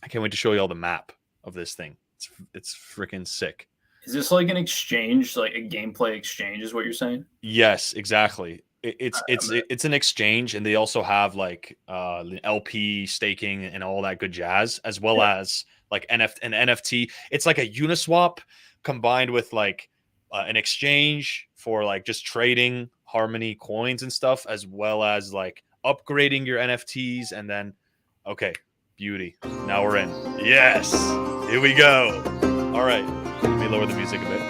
[SPEAKER 7] I can't wait to show y'all the map of this thing. It's freaking sick.
[SPEAKER 10] Is this like an exchange, like a gameplay exchange? Is what you're saying?
[SPEAKER 7] Yes, exactly. It's an exchange, and they also have like LP staking and all that good jazz, as well as like an NFT. It's like a Uniswap combined with like an exchange for like just trading Harmony coins and stuff, as well as like upgrading your NFTs. And then, okay, beauty. Now we're in. Yes, here we go. All right, let me lower the music a bit.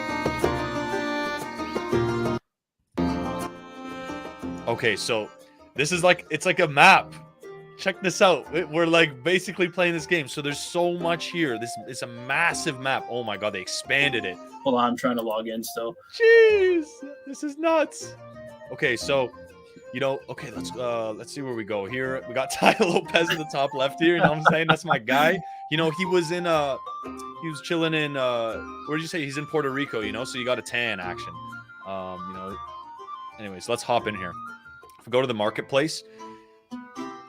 [SPEAKER 7] Okay, so this is like, it's like a map. Check this out. We're like basically playing this game. So there's so much here. This is a massive map. Oh my God, they expanded it.
[SPEAKER 10] Hold on, I'm trying to log in still.
[SPEAKER 7] Jeez, this is nuts. Okay, so okay, let's see where we go. Here we got Tai Lopez in the top left here. You know what I'm saying? That's my guy. He was chilling in where did you say he's in Puerto Rico, so you got a tan action. Anyways, let's hop in here. If we go to the marketplace,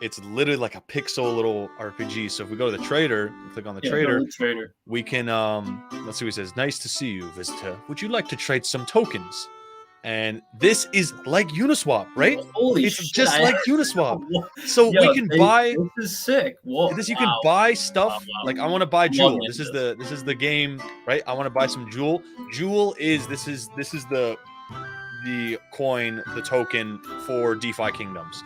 [SPEAKER 7] it's literally like a pixel little RPG. So if we go to the trader, click on the
[SPEAKER 10] Yeah, go
[SPEAKER 7] trader,
[SPEAKER 10] to the trader.
[SPEAKER 7] we can let's see what he says. Nice to see you, visitor. Would you like to trade some tokens? And this is like Uniswap, right?
[SPEAKER 10] Holy
[SPEAKER 7] It's
[SPEAKER 10] shit!
[SPEAKER 7] just like Uniswap. So
[SPEAKER 10] Yo,
[SPEAKER 7] we can buy
[SPEAKER 10] This is sick. Whoa,
[SPEAKER 7] this. You can buy stuff. Like I want to buy
[SPEAKER 10] I'm
[SPEAKER 7] Jewel.
[SPEAKER 10] loving
[SPEAKER 7] This is
[SPEAKER 10] this.
[SPEAKER 7] the game, right? I want to buy some Jewel. Jewel is this is the coin, the token for DeFi Kingdoms.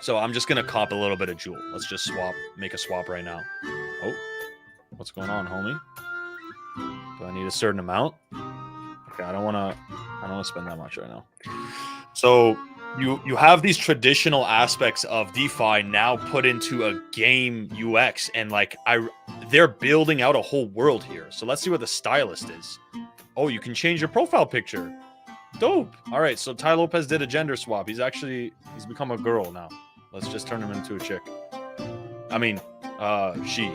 [SPEAKER 7] So I'm just gonna cop a little bit of Jewel. Let's just make a swap right now. Oh, what's going on, homie? Do I need a certain amount? Okay, I don't want to spend that much right now. So you have these traditional aspects of DeFi now put into a game UX, and like they're building out a whole world here. So let's see what the stylist is. Oh, you can change your profile picture. Dope. All right, so Tai Lopez did a gender swap. He's become a girl now. Let's just turn him into a chick. I mean, she.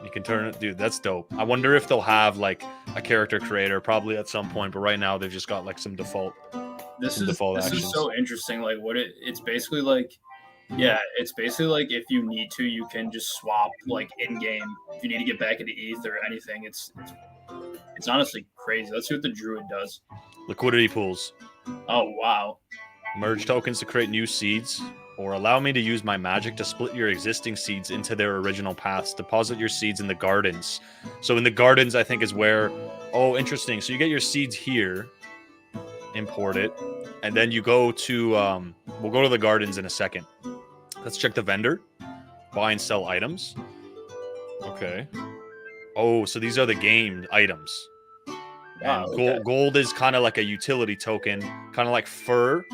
[SPEAKER 7] You can turn it, dude. That's dope. I wonder if they'll have like a character creator probably at some point, but right now they've just got like some default.
[SPEAKER 10] This is
[SPEAKER 7] actions.
[SPEAKER 10] so interesting. Like it's basically like, yeah, it's basically like if you need to, you can just swap like in game. If you need to get back into ETH or anything, it's honestly crazy. Let's see what the Druid does.
[SPEAKER 7] Liquidity pools.
[SPEAKER 10] Oh wow.
[SPEAKER 7] Merge tokens to create new seeds, or allow me to use my magic to split your existing seeds into their original paths. Deposit your seeds in the gardens. So in the gardens, I think is where. Oh, interesting. So you get your seeds here, import it, and then you go to. We'll go to the gardens in a second. Let's check the vendor. Buy and sell items. Okay. Oh, so these are the game items.
[SPEAKER 10] Wow,
[SPEAKER 7] And
[SPEAKER 10] okay.
[SPEAKER 7] gold is kind of like a utility token, kind of like fur.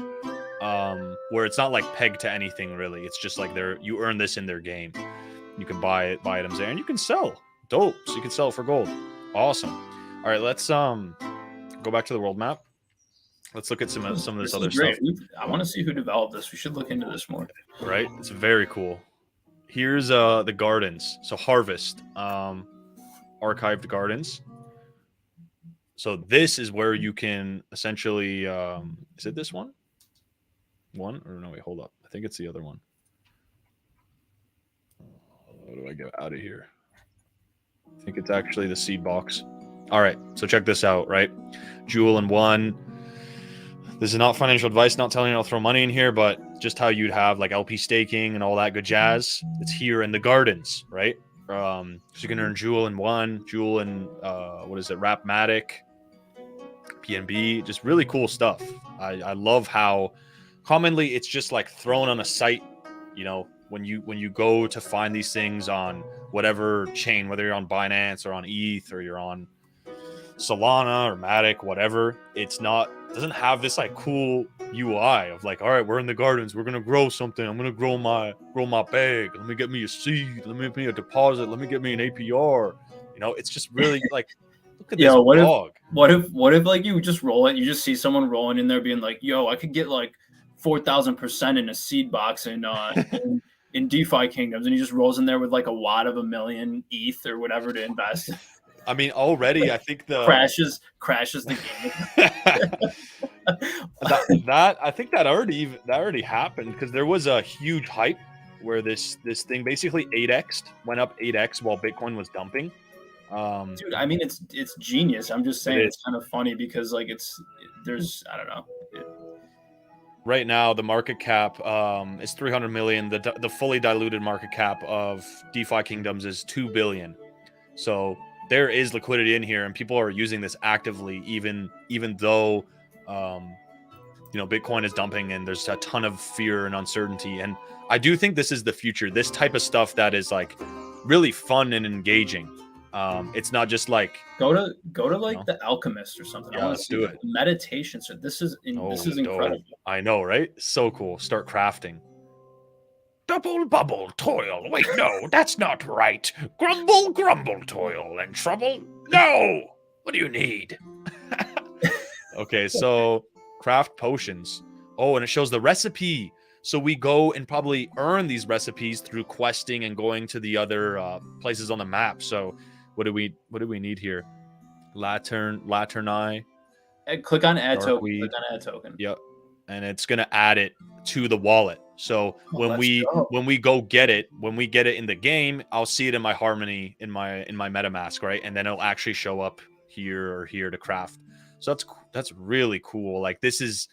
[SPEAKER 7] Where it's not like pegged to anything really. It's just like you earn this in their game. You can buy items there, and you can sell. Dope. So you can sell it for gold. Awesome. All right, let's go back to the world map. Let's look at some of this other stuff.
[SPEAKER 10] I want to see who developed this. We should look into this more.
[SPEAKER 7] Right? It's very cool. Here's the gardens. So harvest, archived gardens. So this is where you can essentially is it this one? One or no, wait, hold up. I think it's the other one. How do I get out of here? I think it's actually the seed box. All right, so check this out, right? Jewel in one. This is not financial advice, not telling you to throw money in here, but just how you'd have like LP staking and all that good jazz. It's here in the gardens, right? So you can earn Jewel in one, Jewel in what is it, Rapmatic, PNB, just really cool stuff. I love how commonly it's just like thrown on a site, you know, when you go to find these things on whatever chain, whether you're on Binance or on ETH or you're on Solana or Matic, whatever, doesn't have this like cool UI of like, all right, we're in the gardens, we're gonna grow something, I'm gonna grow my bag, let me get me a seed, let me get me a deposit, let me get me an APR. You know, it's just really like, look at this dog.
[SPEAKER 10] What if like you just roll it, you just see someone rolling in there being like, yo, I could get like 4,000% in a seed box in DeFi Kingdoms, and he just rolls in there with like a wad of 1 million ETH or whatever to invest.
[SPEAKER 7] I mean, already I think the
[SPEAKER 10] crashes the game.
[SPEAKER 7] I think that already happened, because there was a huge hype where this thing basically 8x'd, went up 8x while Bitcoin was dumping.
[SPEAKER 10] Dude, I mean, it's genius. I'm just saying it's kind of funny because like there's I don't know.
[SPEAKER 7] Right now, the market cap is 300 million. The fully diluted market cap of DeFi Kingdoms is 2 billion. So there is liquidity in here, and people are using this actively, even though Bitcoin is dumping and there's a ton of fear and uncertainty. And I do think this is the future. This type of stuff that is like really fun and engaging. It's not just like
[SPEAKER 10] go to like the Alchemist or something.
[SPEAKER 7] Yeah, let's do it.
[SPEAKER 10] Meditation. So this is incredible.
[SPEAKER 7] I know, right? So cool. Start crafting. Double bubble toil. Wait, no, that's not right. Grumble, grumble, toil and trouble. No. What do you need? Okay, so craft potions. Oh, and it shows the recipe. So we go and probably earn these recipes through questing and going to the other places on the map. So what do we need here? Laterni.
[SPEAKER 10] Click on add token. Click on add token.
[SPEAKER 7] Yep. And it's gonna add it to the wallet. So when
[SPEAKER 10] let's
[SPEAKER 7] we
[SPEAKER 10] go.
[SPEAKER 7] get it in the game, I'll see it in my Harmony in my MetaMask, right? And then it'll actually show up here or here to craft. So that's really cool. Like this is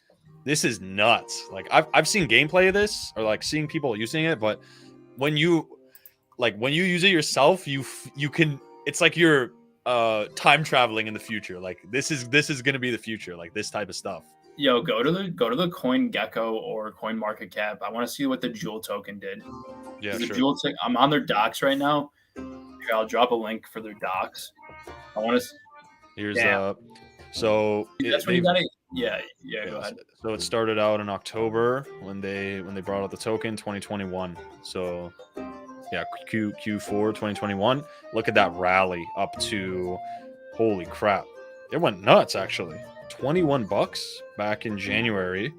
[SPEAKER 7] nuts. Like I've seen gameplay of this, or like seeing people using it, but when you use it yourself, you can, it's like you're time traveling in the future. Like this is going to be the future, like this type of stuff.
[SPEAKER 10] Yo, go to the Coin Gecko or Coin Market Cap. I want to see what the Jewel token did.
[SPEAKER 7] Yeah,
[SPEAKER 10] the
[SPEAKER 7] sure.
[SPEAKER 10] Jewel I'm on their docs right now. Here, I'll drop a link for their docs. I want to.
[SPEAKER 7] Here's
[SPEAKER 10] so that's when you gotta. Yeah, go ahead.
[SPEAKER 7] So it started out in October when they brought out the token, 2021. So yeah, Q4 2021. Look at that rally up to, holy crap, it went nuts actually. $21 back in January.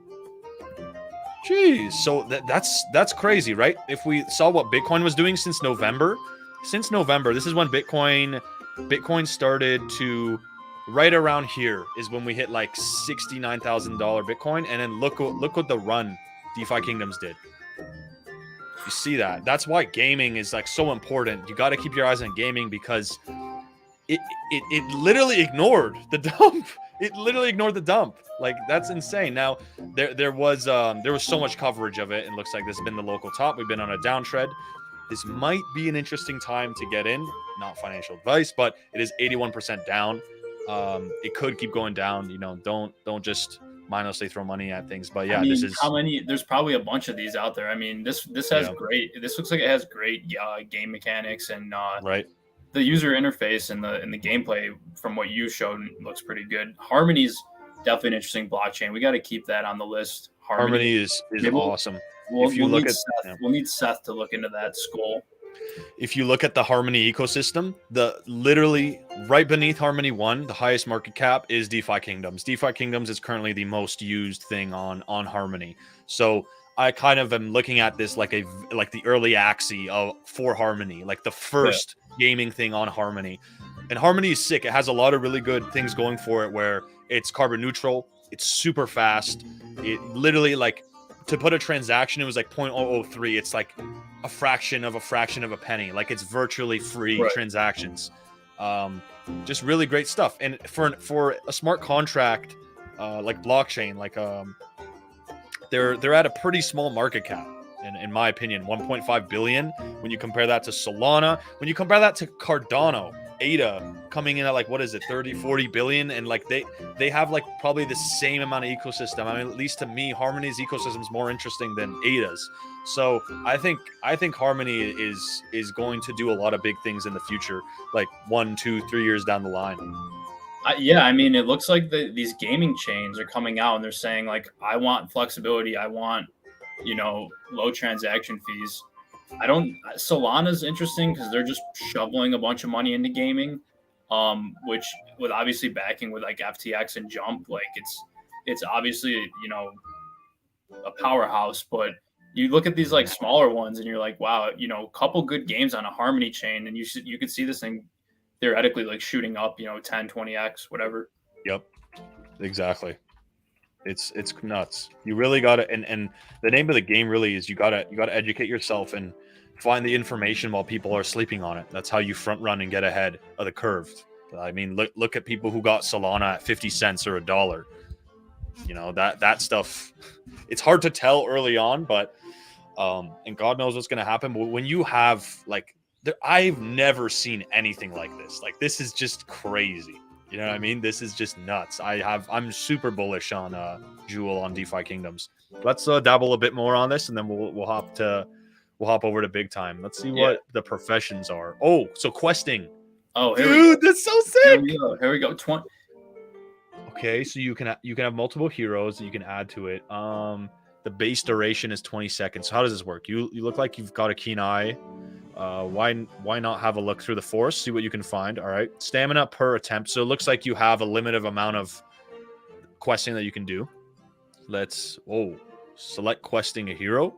[SPEAKER 7] Jeez, so that's crazy, right? If we saw what Bitcoin was doing since November, this is when Bitcoin started to, right around here is when we hit like $69,000 Bitcoin, and then look what the run DeFi Kingdoms did. You see that? That's why gaming is like so important. You got to keep your eyes on gaming because it literally ignored the dump. It literally ignored the dump. Like that's insane. Now there was so much coverage of it, and looks like this has been the local top. We've been on a downtrend. This might be an interesting time to get in. Not financial advice, but it is 81% down. It could keep going down. You know, don't just mindlessly throw money at things. But yeah,
[SPEAKER 10] I mean,
[SPEAKER 7] this is
[SPEAKER 10] how many. There's probably a bunch of these out there. I mean, this has great. This looks like it has great game mechanics, and
[SPEAKER 7] right.
[SPEAKER 10] The user interface and the gameplay from what you showed looks pretty good. Harmony's definitely an interesting blockchain. We got to keep that on the list.
[SPEAKER 7] Harmony is awesome.
[SPEAKER 10] We'll need Seth to look into that skull.
[SPEAKER 7] If you look at the Harmony ecosystem, literally right beneath Harmony 1, the highest market cap is DeFi Kingdoms. DeFi Kingdoms is currently the most used thing on Harmony. So I kind of am looking at this like the early axie for Harmony, like the first gaming thing on Harmony. And Harmony is sick. It has a lot of really good things going for it, where it's carbon neutral, it's super fast. It literally, like, to put a transaction, it was like 0.003. It's like a fraction of a penny. Like it's virtually free transactions. Just really great stuff. And for a smart contract, like blockchain, like they're at a pretty small market cap, in my opinion, 1.5 billion. When you compare that to Solana, when you compare that to Cardano, ADA coming in at like, what is it, 30-40 billion, and like they have like probably the same amount of ecosystem. I mean, at least to me, Harmony's ecosystem is more interesting than ADA's. So I think Harmony is going to do a lot of big things in the future, like 1, 2, 3 years down the line.
[SPEAKER 10] Yeah, I mean, it looks like these gaming chains are coming out and they're saying like, I want flexibility, I want, low transaction fees. Solana's interesting because they're just shoveling a bunch of money into gaming, which with obviously backing with like FTX and Jump, like it's obviously, a powerhouse. But you look at these like smaller ones and you're like, wow, a couple good games on a Harmony chain, and you could see this thing theoretically like shooting up, 10, 20x, whatever.
[SPEAKER 7] Yep, exactly. It's nuts. You really got to, and the name of the game really is you got to educate yourself and find the information while people are sleeping on it. That's how you front run and get ahead of the curve. I mean, look at people who got Solana at 50 cents or $1. That stuff, it's hard to tell early on, but and God knows what's going to happen. But when you have I've never seen anything like this. Like, this is just crazy. You know what I mean? This is just nuts. I'm super bullish on Jewel on DeFi Kingdoms. Let's dabble a bit more on this, and then we'll hop over to big time. Let's see what the professions are. Oh, so questing.
[SPEAKER 10] Oh,
[SPEAKER 7] dude, that's so sick.
[SPEAKER 10] Here we go.
[SPEAKER 7] Okay, so you can have multiple heroes that you can add to it. The base duration is 20 seconds. So how does this work? You look like you've got a keen eye. Why not have a look through the forest, see what you can find? All right, stamina per attempt. So it looks like you have a limited amount of questing that you can do. Let's select questing a hero.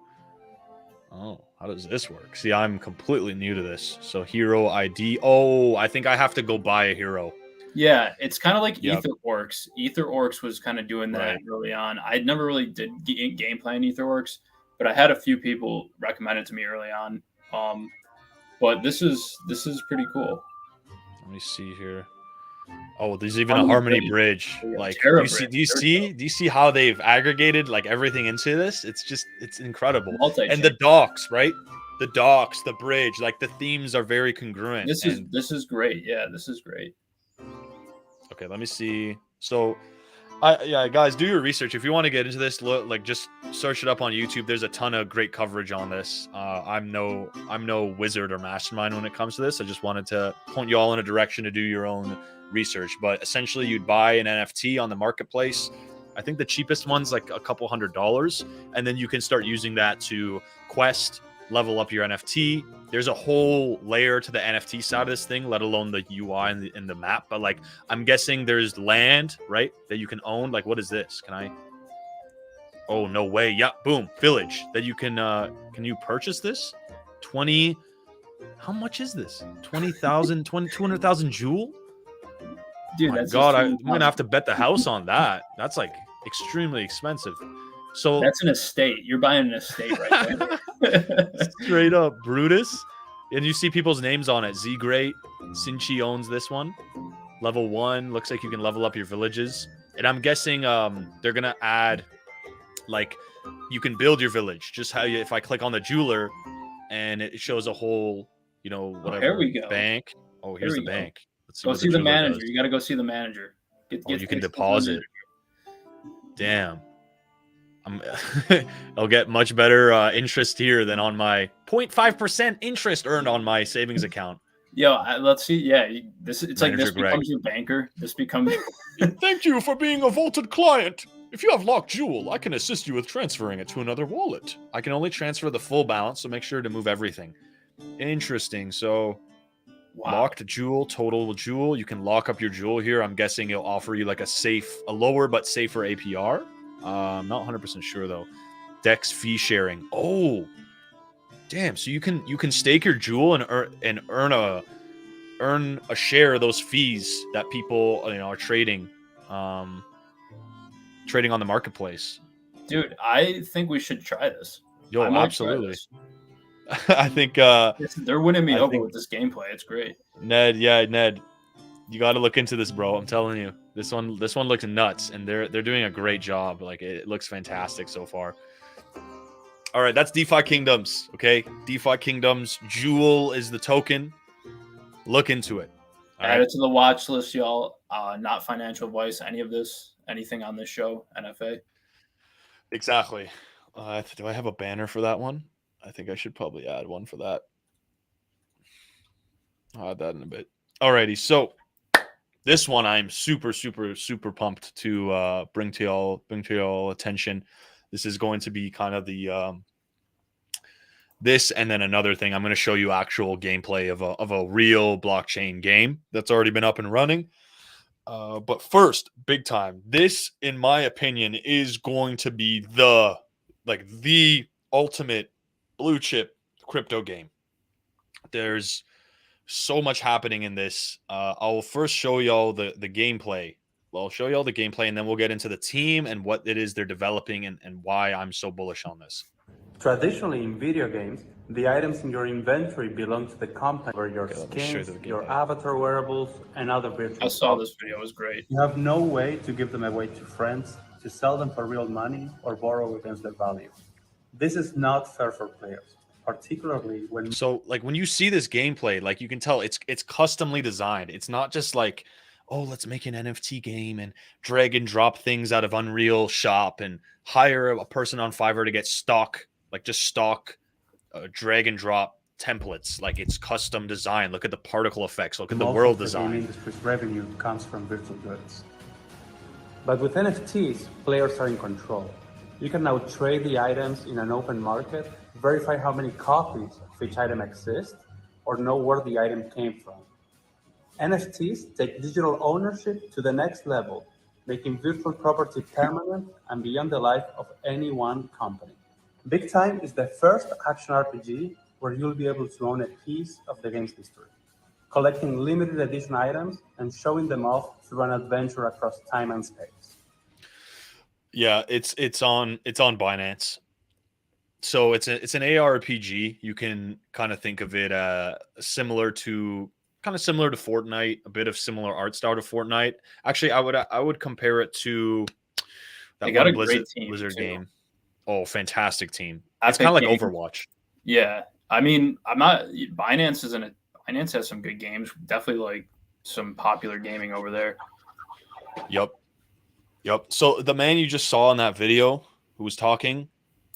[SPEAKER 7] Oh, how does this work? See, I'm completely new to this. So hero ID. Oh, I think I have to go buy a hero.
[SPEAKER 10] Yeah, it's kind of like
[SPEAKER 7] Yep.
[SPEAKER 10] EtherOrcs. EtherOrcs was kind of doing that
[SPEAKER 7] Right.
[SPEAKER 10] early on. I never really did gameplay in EtherOrcs, but I had a few people recommend it to me early on. But this is pretty cool.
[SPEAKER 7] Let me see here. Oh, there's even a
[SPEAKER 10] Harmony
[SPEAKER 7] Harmony Bridge.
[SPEAKER 10] Yeah,
[SPEAKER 7] Like,
[SPEAKER 10] Terra
[SPEAKER 7] do
[SPEAKER 10] Bridge.
[SPEAKER 7] you see how they've aggregated like everything into this? It's incredible. And the docks, right? The docks, the bridge, like the themes are very congruent.
[SPEAKER 10] This is great. Yeah, this is great.
[SPEAKER 7] Okay, let me see. So, yeah, guys, do your research if you want to get into this. Look, like, just search it up on YouTube. There's a ton of great coverage on this. I'm no wizard or mastermind when it comes to this. I just wanted to point you all in a direction to do your own research. But essentially, you'd buy an NFT on the marketplace. I think the cheapest one's like a couple $100, and then you can start using that to quest, level up your NFT. There's a whole layer to the NFT side of this thing, let alone the UI and the map. But like, I'm guessing there's land, right, that you can own. Like, what is this? Can I? Oh, no way. Yeah, boom, village that you can you purchase this? 20. How much is this? 20,000, 200,000 jewel?
[SPEAKER 10] Dude,
[SPEAKER 7] Oh my
[SPEAKER 10] that's
[SPEAKER 7] God, I'm gonna have to bet the house on that. That's like extremely expensive. So
[SPEAKER 10] that's an estate. You're buying an estate right there.
[SPEAKER 7] Straight up Brutus. And you see people's names on it. Z Great, Sinchi owns this one. Level 1. Looks like you can level up your villages. And I'm guessing they're gonna add, like, you can build your village. Just how you, if I click on the jeweler and it shows a whole, you know, whatever.
[SPEAKER 10] There we go.
[SPEAKER 7] Bank. Oh, here's the bank. Let's
[SPEAKER 10] Go see the manager. You got to go see the manager.
[SPEAKER 7] You can deposit. Damn. I'll get much better interest here than on my 0.5% interest earned on my savings account.
[SPEAKER 10] Yo, let's see. Yeah, it's
[SPEAKER 7] Manager
[SPEAKER 10] like this
[SPEAKER 7] Greg.
[SPEAKER 10] becomes your banker. This becomes.
[SPEAKER 7] Thank you for being a vaulted client. If you have locked jewel, I can assist you with transferring it to another wallet. I can only transfer the full balance, so make sure to move everything. Interesting. So, locked jewel, total jewel. You can lock up your jewel here. I'm guessing it'll offer you like a lower but safer APR. I'm not 100% sure though. Dex fee sharing. Oh, damn! So you can stake your jewel and earn a share of those fees that people are trading, trading on the marketplace.
[SPEAKER 10] Dude, I think we should try this.
[SPEAKER 7] Yo, absolutely. I think
[SPEAKER 10] they're winning me over with this gameplay. It's great.
[SPEAKER 7] Ned, you got to look into this, bro. I'm telling you, this one looks nuts, and they're doing a great job. Like, it looks fantastic so far. All right, that's DeFi Kingdoms. Okay, DeFi Kingdoms. Jewel is the token. Look into it.
[SPEAKER 10] Add it to the watch list, y'all. Not financial advice. Anything on this show, NFA.
[SPEAKER 7] Exactly. Do I have a banner for that one? I think I should probably add one for that. I'll add that in a bit. Alrighty, so this one I'm super pumped to bring to y'all attention. This is going to be kind of the this, and then another thing. I'm going to show you actual gameplay of a real blockchain game that's already been up and running. But first, big time. This, in my opinion, is going to be the ultimate blue chip crypto game. There's so much happening in this. I'll first show y'all the gameplay. Well, I'll show y'all the gameplay, and then we'll get into the team and what it is they're developing and why I'm so bullish on this.
[SPEAKER 11] Traditionally, in video games, the items in your inventory belong to the company or your skins, your avatar wearables, and other virtual.
[SPEAKER 10] I saw this video. It was great.
[SPEAKER 11] You have no way to give them away to friends, to sell them for real money, or borrow against their value. This is not fair for players, particularly when...
[SPEAKER 7] So, like, when you see this gameplay, like, you can tell it's customly designed. It's not just like, oh, let's make an NFT game and drag and drop things out of Unreal Shop and hire a person on Fiverr to get stock drag and drop templates. Like, it's custom design. Look at the particle effects. Look at the world design.
[SPEAKER 11] The industry's revenue comes from virtual goods. But with NFTs, players are in control. You can now trade the items in an open market, verify how many copies of each item exist, or know where the item came from. NFTs take digital ownership to the next level, making virtual property permanent and beyond the life of any one company. Big Time is the first action RPG where you'll be able to own a piece of the game's history. collecting limited edition items and showing them off through an adventure across time and space.
[SPEAKER 7] Yeah, it's on Binance. So it's an ARPG. You can kind of think of it similar to Fortnite, a bit of similar art style to Fortnite. Actually, I would compare it to that one Blizzard game. Oh, fantastic team. It's kind of like Overwatch.
[SPEAKER 10] Yeah. I mean, Binance has some good games. Definitely like some popular gaming over there.
[SPEAKER 7] Yep. So the man you just saw in that video who was talking,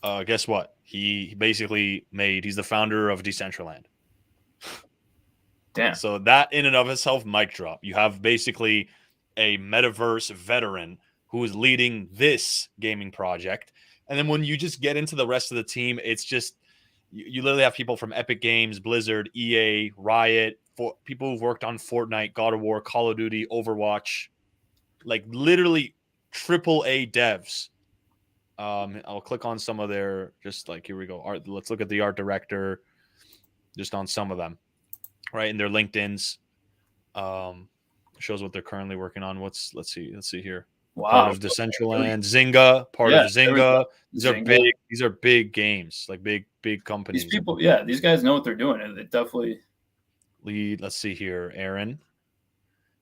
[SPEAKER 7] guess what? He's the founder of Decentralized.
[SPEAKER 10] Damn.
[SPEAKER 7] So that in and of itself, mic drop. You have basically a metaverse veteran who is leading this gaming project. And then when you just get into the rest of the team, it's just, you literally have people from Epic Games, Blizzard, EA, Riot, people who've worked on Fortnite, God of War, Call of Duty, Overwatch, like literally AAA devs. I'll click on some of their, just like, here we go. Art. Let's look at the art director, just on some of them, right? And their LinkedIn's shows what they're currently working on. Let's see here.
[SPEAKER 10] Wow.
[SPEAKER 7] Part of Decentraland, Zynga, part of Zynga. These are big games, like big companies.
[SPEAKER 10] These people, these guys know what they're doing. It definitely
[SPEAKER 7] lead. Let's see here, Aaron.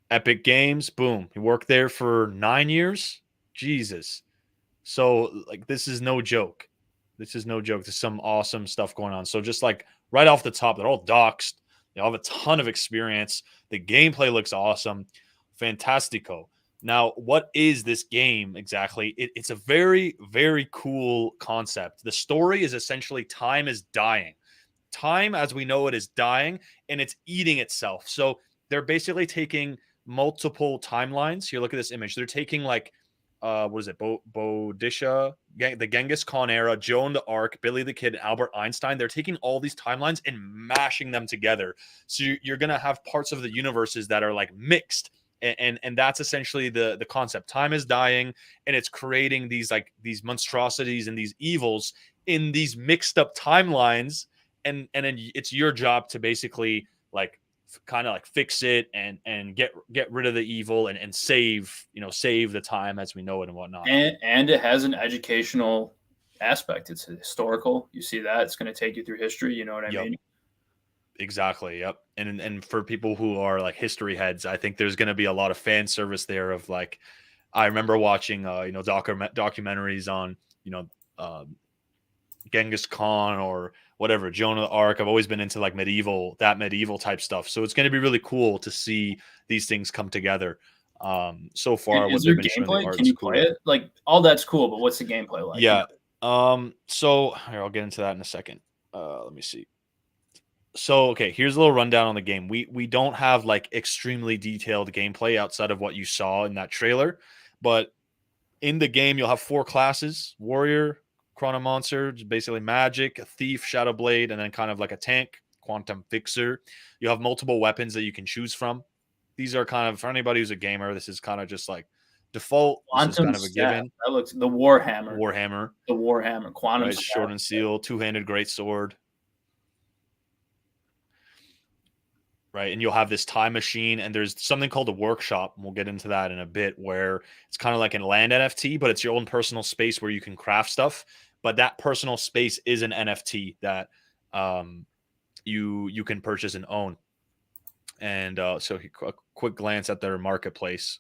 [SPEAKER 7] Epic Games, boom. He worked there for 9 years. Jesus. So like this is no joke. There's some awesome stuff going on. So just like right off the top, they're all doxed. They all have a ton of experience. The gameplay looks awesome. Fantastico. Now, what is this game exactly? It's a very, very cool concept. The story is essentially time is dying. Time, as we know it, is dying, and it's eating itself. So they're basically taking multiple timelines. Here, look at this image. They're taking like, what is it? Bodisha, the Genghis Khan era, Joan the Arc, Billy the Kid, and Albert Einstein. They're taking all these timelines and mashing them together. So you're going to have parts of the universes that are like mixed. And that's essentially the concept. Time is dying, and it's creating these monstrosities and these evils in these mixed up timelines. And then it's your job to basically like kind of like fix it and get rid of the evil and save the time as we know it and whatnot.
[SPEAKER 10] And it has an educational aspect. It's historical. You see that it's going to take you through history. You know what I mean?
[SPEAKER 7] Exactly. Yep. And for people who are like history heads, I think there's going to be a lot of fan service there of like, I remember watching, documentaries on, Genghis Khan or whatever, Joan of Arc. I've always been into like medieval type stuff. So it's going to be really cool to see these things come together. So far,
[SPEAKER 10] is there gameplay? Can you play it? Like all that's cool, but what's the gameplay like?
[SPEAKER 7] Yeah. So here, I'll get into that in a second. Let me see. So, okay, here's a little rundown on the game. We don't have like extremely detailed gameplay outside of what you saw in that trailer, but in the game you'll have 4 classes: warrior, chronomancer, basically magic, a thief, shadow blade, and then kind of like a tank, quantum fixer. You have multiple weapons that you can choose from. These are kind of, for anybody who's a gamer, this is kind of just like default. This is kind of a given.
[SPEAKER 10] That looks the Warhammer.
[SPEAKER 7] The
[SPEAKER 10] Warhammer. Quantum,
[SPEAKER 7] right, sword and seal, two-handed greatsword. Right, and you'll have this time machine, and there's something called a workshop, and we'll get into that in a bit, where it's kind of like an land NFT, but it's your own personal space where you can craft stuff. But that personal space is an NFT that you can purchase and own. And so a quick glance at their marketplace.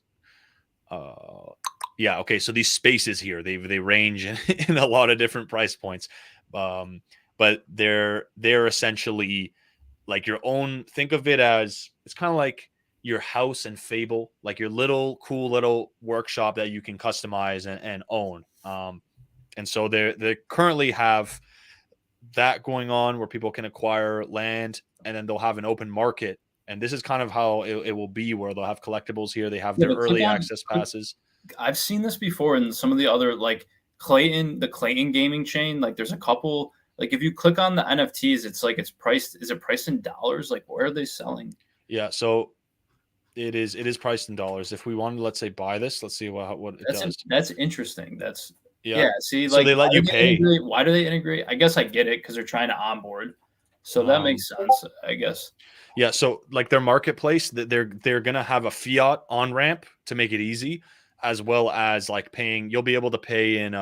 [SPEAKER 7] Okay, so these spaces here, they range in a lot of different price points, but they're essentially like your own. Think of it as, it's kind of like your house in Fable, like your cool little workshop that you can customize and own. And so they currently have that going on where people can acquire land, and then they'll have an open market. And this is kind of how it will be, where they'll have collectibles here. They have their early access passes.
[SPEAKER 10] I've seen this before in some of the other, like the Clayton gaming chain. Like there's a couple. Like if you click on the NFTs, it's like it's priced. Is it priced in dollars? Like where are they selling?
[SPEAKER 7] Yeah, so it is priced in dollars. If we wanted to, let's say, buy this, let's see what it does.
[SPEAKER 10] That's interesting. That's
[SPEAKER 7] yeah.
[SPEAKER 10] See,
[SPEAKER 7] so
[SPEAKER 10] like
[SPEAKER 7] they let you pay.
[SPEAKER 10] Why do they integrate? I guess I get it because they're trying to onboard. So that makes sense, I guess.
[SPEAKER 7] Yeah, so like their marketplace, they're gonna have a fiat on ramp to make it easy, as well as like paying. You'll be able to pay in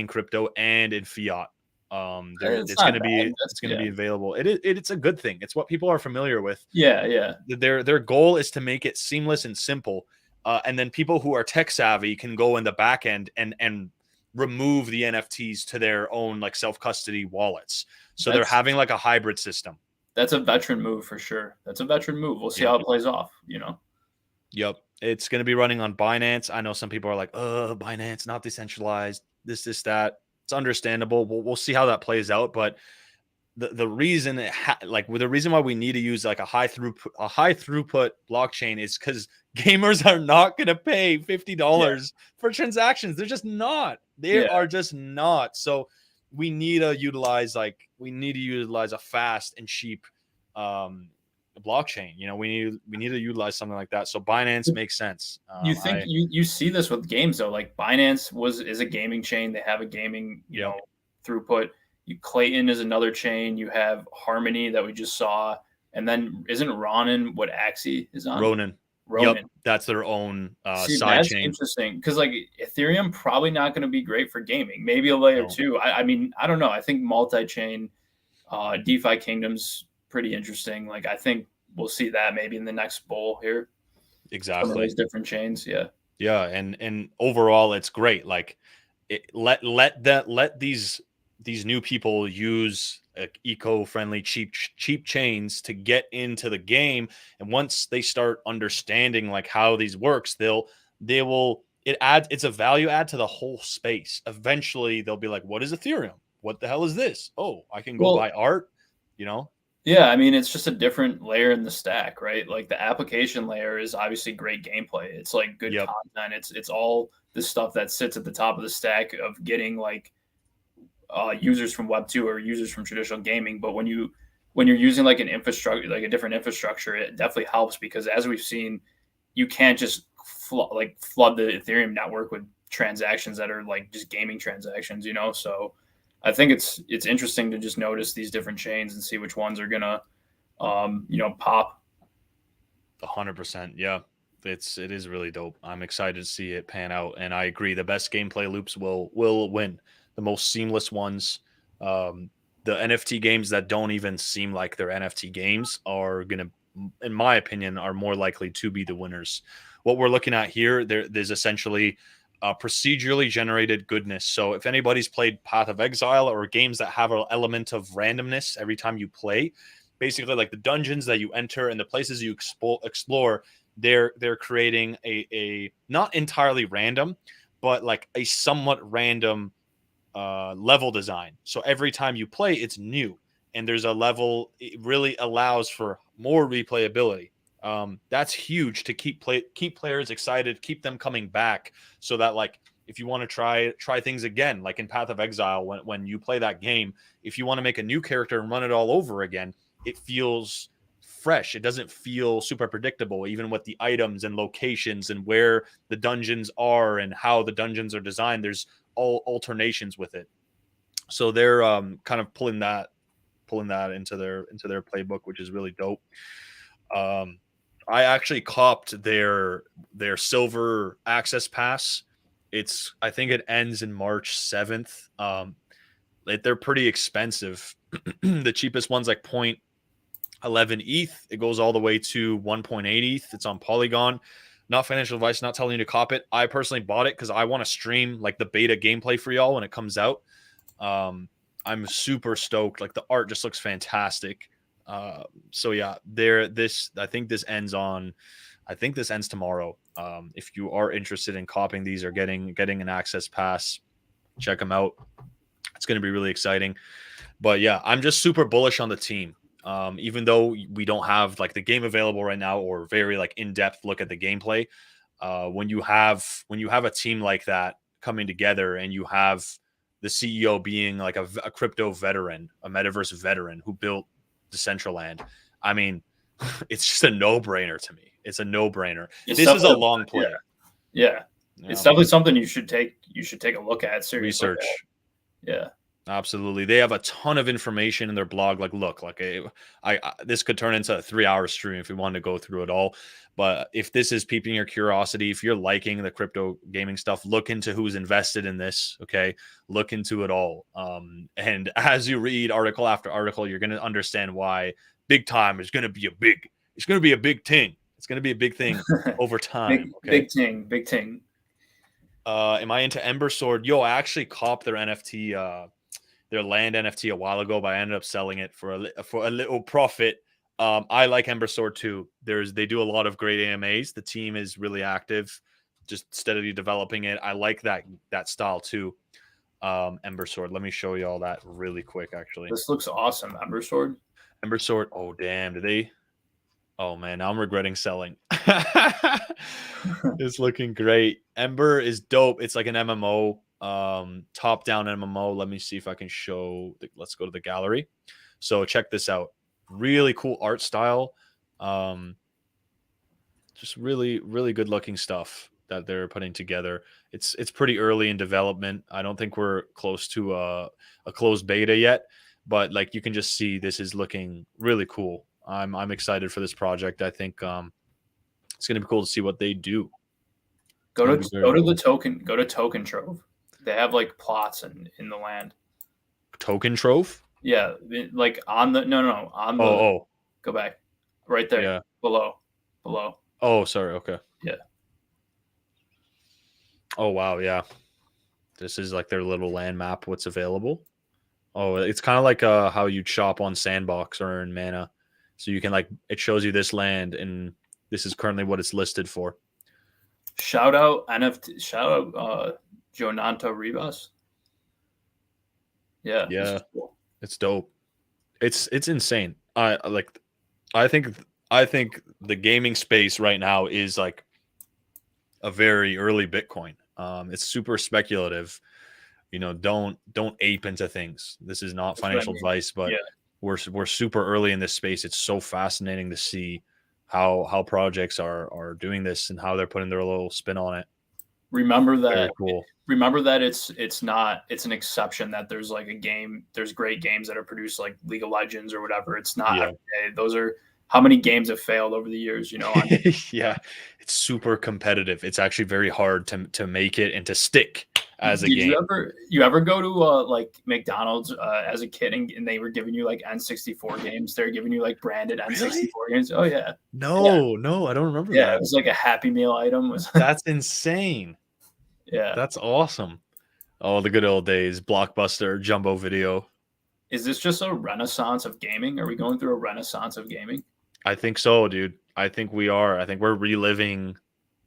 [SPEAKER 7] crypto and in fiat. It's
[SPEAKER 10] not
[SPEAKER 7] gonna
[SPEAKER 10] bad.
[SPEAKER 7] be available. It's a good thing. It's what people are familiar with.
[SPEAKER 10] Yeah.
[SPEAKER 7] Their goal is to make it seamless and simple, and then people who are tech savvy can go in the back end and remove the NFTs to their own like self custody wallets. So they're having like a hybrid system.
[SPEAKER 10] That's a veteran move for sure. That's a veteran move. We'll see how it plays off, you know.
[SPEAKER 7] Yep. It's going to be running on Binance. I know some people are like, Binance, not decentralized, this, that. It's understandable. We'll see how that plays out. But the reason the reason why we need to use like a high throughput blockchain is because gamers are not going to pay $50 for transactions. They're just not. They are just not. So we need to utilize a fast and cheap blockchain. You know, we need to utilize something like that. So Binance makes sense.
[SPEAKER 10] You think you see this with games though? Like Binance is a gaming chain. They have a gaming know throughput. Clayton is another chain. You have Harmony that we just saw, and then isn't Ronin what Axie is on?
[SPEAKER 7] Ronin. Yep, that's their own side chain.
[SPEAKER 10] Interesting because like Ethereum probably not going to be great for gaming. Maybe a layer 2. I mean, I don't know. I think multi-chain DeFi Kingdoms pretty interesting. Like I think we'll see that maybe in the next bull here.
[SPEAKER 7] Exactly.
[SPEAKER 10] Some of those different chains,
[SPEAKER 7] Yeah, and overall it's great. Like let these new people use eco-friendly cheap chains to get into the game, and once they start understanding like how these works, it's a value add to the whole space. Eventually they'll be like, what is Ethereum? What the hell is this? Oh, I can go buy art, you know?
[SPEAKER 10] Yeah, I mean, it's just a different layer in the stack, right? Like the application layer is obviously great gameplay. It's like good content. It's all the stuff that sits at the top of the stack of getting like users from Web 2 or users from traditional gaming. But when you're using like an infrastructure, like a different infrastructure, it definitely helps because as we've seen, you can't just flood the Ethereum network with transactions that are like just gaming transactions, you know? So I think it's interesting to just notice these different chains and see which ones are gonna, pop.
[SPEAKER 7] 100%. Yeah, it is really dope. I'm excited to see it pan out, and I agree. The best gameplay loops will win. The most seamless ones. The NFT games that don't even seem like they're NFT games are gonna, in my opinion, are more likely to be the winners. What we're looking at here, there's essentially procedurally generated goodness. So if anybody's played Path of Exile or games that have an element of randomness every time you play, basically like the dungeons that you enter and the places you explore, they're creating a not entirely random, but like a somewhat random level design. So every time you play, it's new, and there's a level. It really allows for more replayability. That's huge to keep players excited, keep them coming back, so that like if you want to try things again, like in Path of Exile, when you play that game, if you want to make a new character and run it all over again, it feels fresh. It doesn't feel super predictable, even with the items and locations and where the dungeons are and how the dungeons are designed. There's all alternations with it. So they're kind of pulling that into their playbook, which is really dope. I actually copped their silver access pass. I think it ends in March 7th. They're pretty expensive. The cheapest one's like 0.11 ETH. It goes all the way to 1.8 ETH. It's on Polygon. Not financial advice, not telling you to cop it. I personally bought it because I want to stream like the beta gameplay for y'all when it comes out. I'm super stoked. Like the art just looks fantastic. So yeah, I think this ends tomorrow. If you are interested in copying these or getting an access pass, check them out. It's going to be really exciting. But yeah, I'm just super bullish on the team. Even though we don't have like the game available right now or very like in-depth look at the gameplay, when you have a team like that coming together and you have the CEO being like a crypto veteran, a metaverse veteran who built Decentralized, I mean, it's just a no-brainer to me. It's a no-brainer. This is a long play.
[SPEAKER 10] Yeah. It's definitely something you should take a look at. Seriously.
[SPEAKER 7] Research.
[SPEAKER 10] Yeah.
[SPEAKER 7] Absolutely. They have a ton of information in their blog. Like, look, like this could turn into a 3-hour stream if we wanted to go through it all. But if this is piquing your curiosity, if you're liking the crypto gaming stuff, look into who's invested in this. Okay. Look into it all. And as you read article after article, you're going to understand why big time is going to be a big thing. It's going to be a big thing over time.
[SPEAKER 10] Big ting.
[SPEAKER 7] Am I into Ember Sword? Yo, I actually copped their NFT, their land NFT a while ago, but I ended up selling it for a little profit. I like Ember Sword too. They do a lot of great AMAs. The team is really active, just steadily developing it. I like that style too. Ember Sword. Let me show you all that really quick. Actually,
[SPEAKER 10] this looks awesome. Ember Sword.
[SPEAKER 7] Oh damn! Did they? Oh man, now I'm regretting selling. It's looking great. Ember is dope. It's like an MMO, top-down MMO. Let me see if I can show. Let's go to the gallery. So check this out. Really cool art style. Just really, really good-looking stuff that they're putting together. It's pretty early in development. I don't think we're close to a closed beta yet, but like you can just see, this is looking really cool. I'm excited for this project. I think it's going to be cool to see what they do.
[SPEAKER 10] Go to Token Trove. They have like plots in the land.
[SPEAKER 7] Token Trove?
[SPEAKER 10] Yeah, like on the on the go back. Right there.
[SPEAKER 7] Yeah.
[SPEAKER 10] Below.
[SPEAKER 7] Oh, sorry. Okay.
[SPEAKER 10] Yeah.
[SPEAKER 7] Oh wow, yeah. This is like their little land map, what's available. Oh, it's kind of like how you shop on Sandbox or in Mana. So you can it shows you this land and this is currently what it's listed for.
[SPEAKER 10] Shout out NFT. Shout out Jonanta Rivas. Yeah.
[SPEAKER 7] Yeah. Cool. It's dope. It's insane. I think the gaming space right now is like a very early Bitcoin. It's super speculative. Don't ape into things. This is not financial advice, but we're super early in this space. It's so fascinating to see how projects are doing this and how they're putting their little spin on it.
[SPEAKER 10] Remember that.
[SPEAKER 7] Very cool.
[SPEAKER 10] Remember that it's an exception that there's like a game. There's great games that are produced like League of Legends or whatever. It's not every day. Those are how many games have failed over the years.
[SPEAKER 7] Yeah, it's super competitive. It's actually very hard to make it and to stick as a game.
[SPEAKER 10] You ever go to like McDonald's as a kid and they were giving you like N64 games? They're giving you like branded N64 games. Oh yeah.
[SPEAKER 7] No, I don't remember that.
[SPEAKER 10] Yeah, it was like a Happy Meal item.
[SPEAKER 7] That's insane.
[SPEAKER 10] Yeah,
[SPEAKER 7] that's awesome. Oh, the good old days. Blockbuster, Jumbo Video.
[SPEAKER 10] Is this just a renaissance of gaming? Are we going through a renaissance of gaming?
[SPEAKER 7] I think so, dude. I think we are. I think we're reliving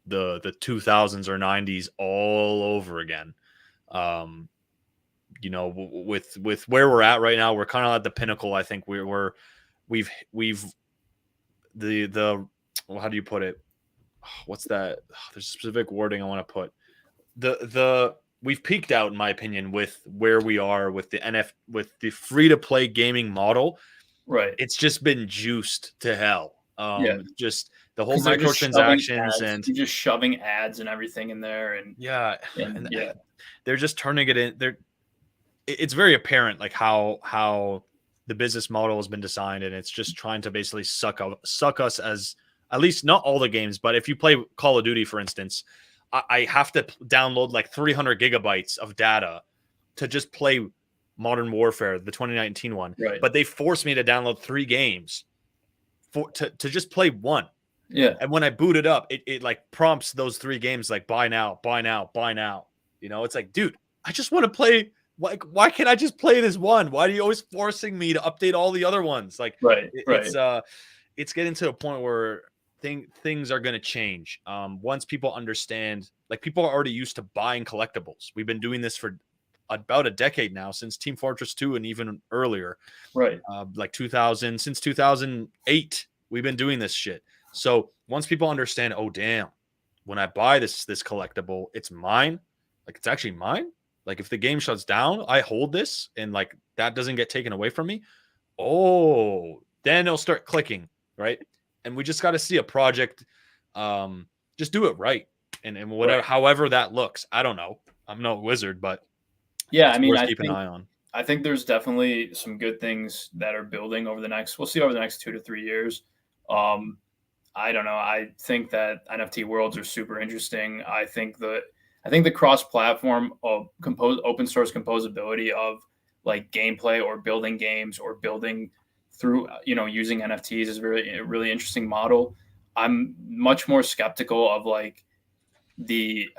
[SPEAKER 7] the 2000s or 90s all over again. With where we're at right now, we're kind of at the pinnacle. I think we've the well, how do you put it? What's that? There's a specific wording I want to put. We've peaked out, in my opinion, with where we are with with the free to play gaming model.
[SPEAKER 10] Right.
[SPEAKER 7] It's just been juiced to hell. Just the whole
[SPEAKER 10] 'Cause they're just
[SPEAKER 7] microtransactions and
[SPEAKER 10] you're just shoving ads and everything in there, and
[SPEAKER 7] they're just turning it in. It's very apparent like how the business model has been designed, and it's just trying to basically suck us as, at least not all the games, but if you play Call of Duty, for instance, I have to download like 300 gigabytes of data to just play Modern Warfare, the 2019 one.
[SPEAKER 10] Right.
[SPEAKER 7] But they forced me to download 3 games to just play one.
[SPEAKER 10] Yeah.
[SPEAKER 7] And when I boot it up, it like prompts those 3 games like buy now. It's like, dude, I just want to play. Like, why can't I just play this one? Why are you always forcing me to update all the other ones? Like, it's getting to a point where things are going to change. Once people understand, like, people are already used to buying collectibles. We've been doing this for about a decade now, since Team Fortress 2 and even earlier.
[SPEAKER 10] Right.
[SPEAKER 7] Like 2000, since 2008, we've been doing this shit. So once people understand, oh damn, when I buy this collectible, it's mine. Like, it's actually mine. Like, if the game shuts down, I hold this and like that doesn't get taken away from me. Oh, then it'll start clicking, right? And we just got to see a project just do it right. And whatever, however that looks. I don't know. I'm no wizard, but
[SPEAKER 10] yeah, I mean,
[SPEAKER 7] keep an eye on.
[SPEAKER 10] I think there's definitely some good things that are building over the next. We'll see over the next 2 to 3 years. I don't know. I think that NFT worlds are super interesting. I think the cross-platform of open source composability of like gameplay or building games or building through using NFTs is a really interesting model. I'm much more skeptical of like you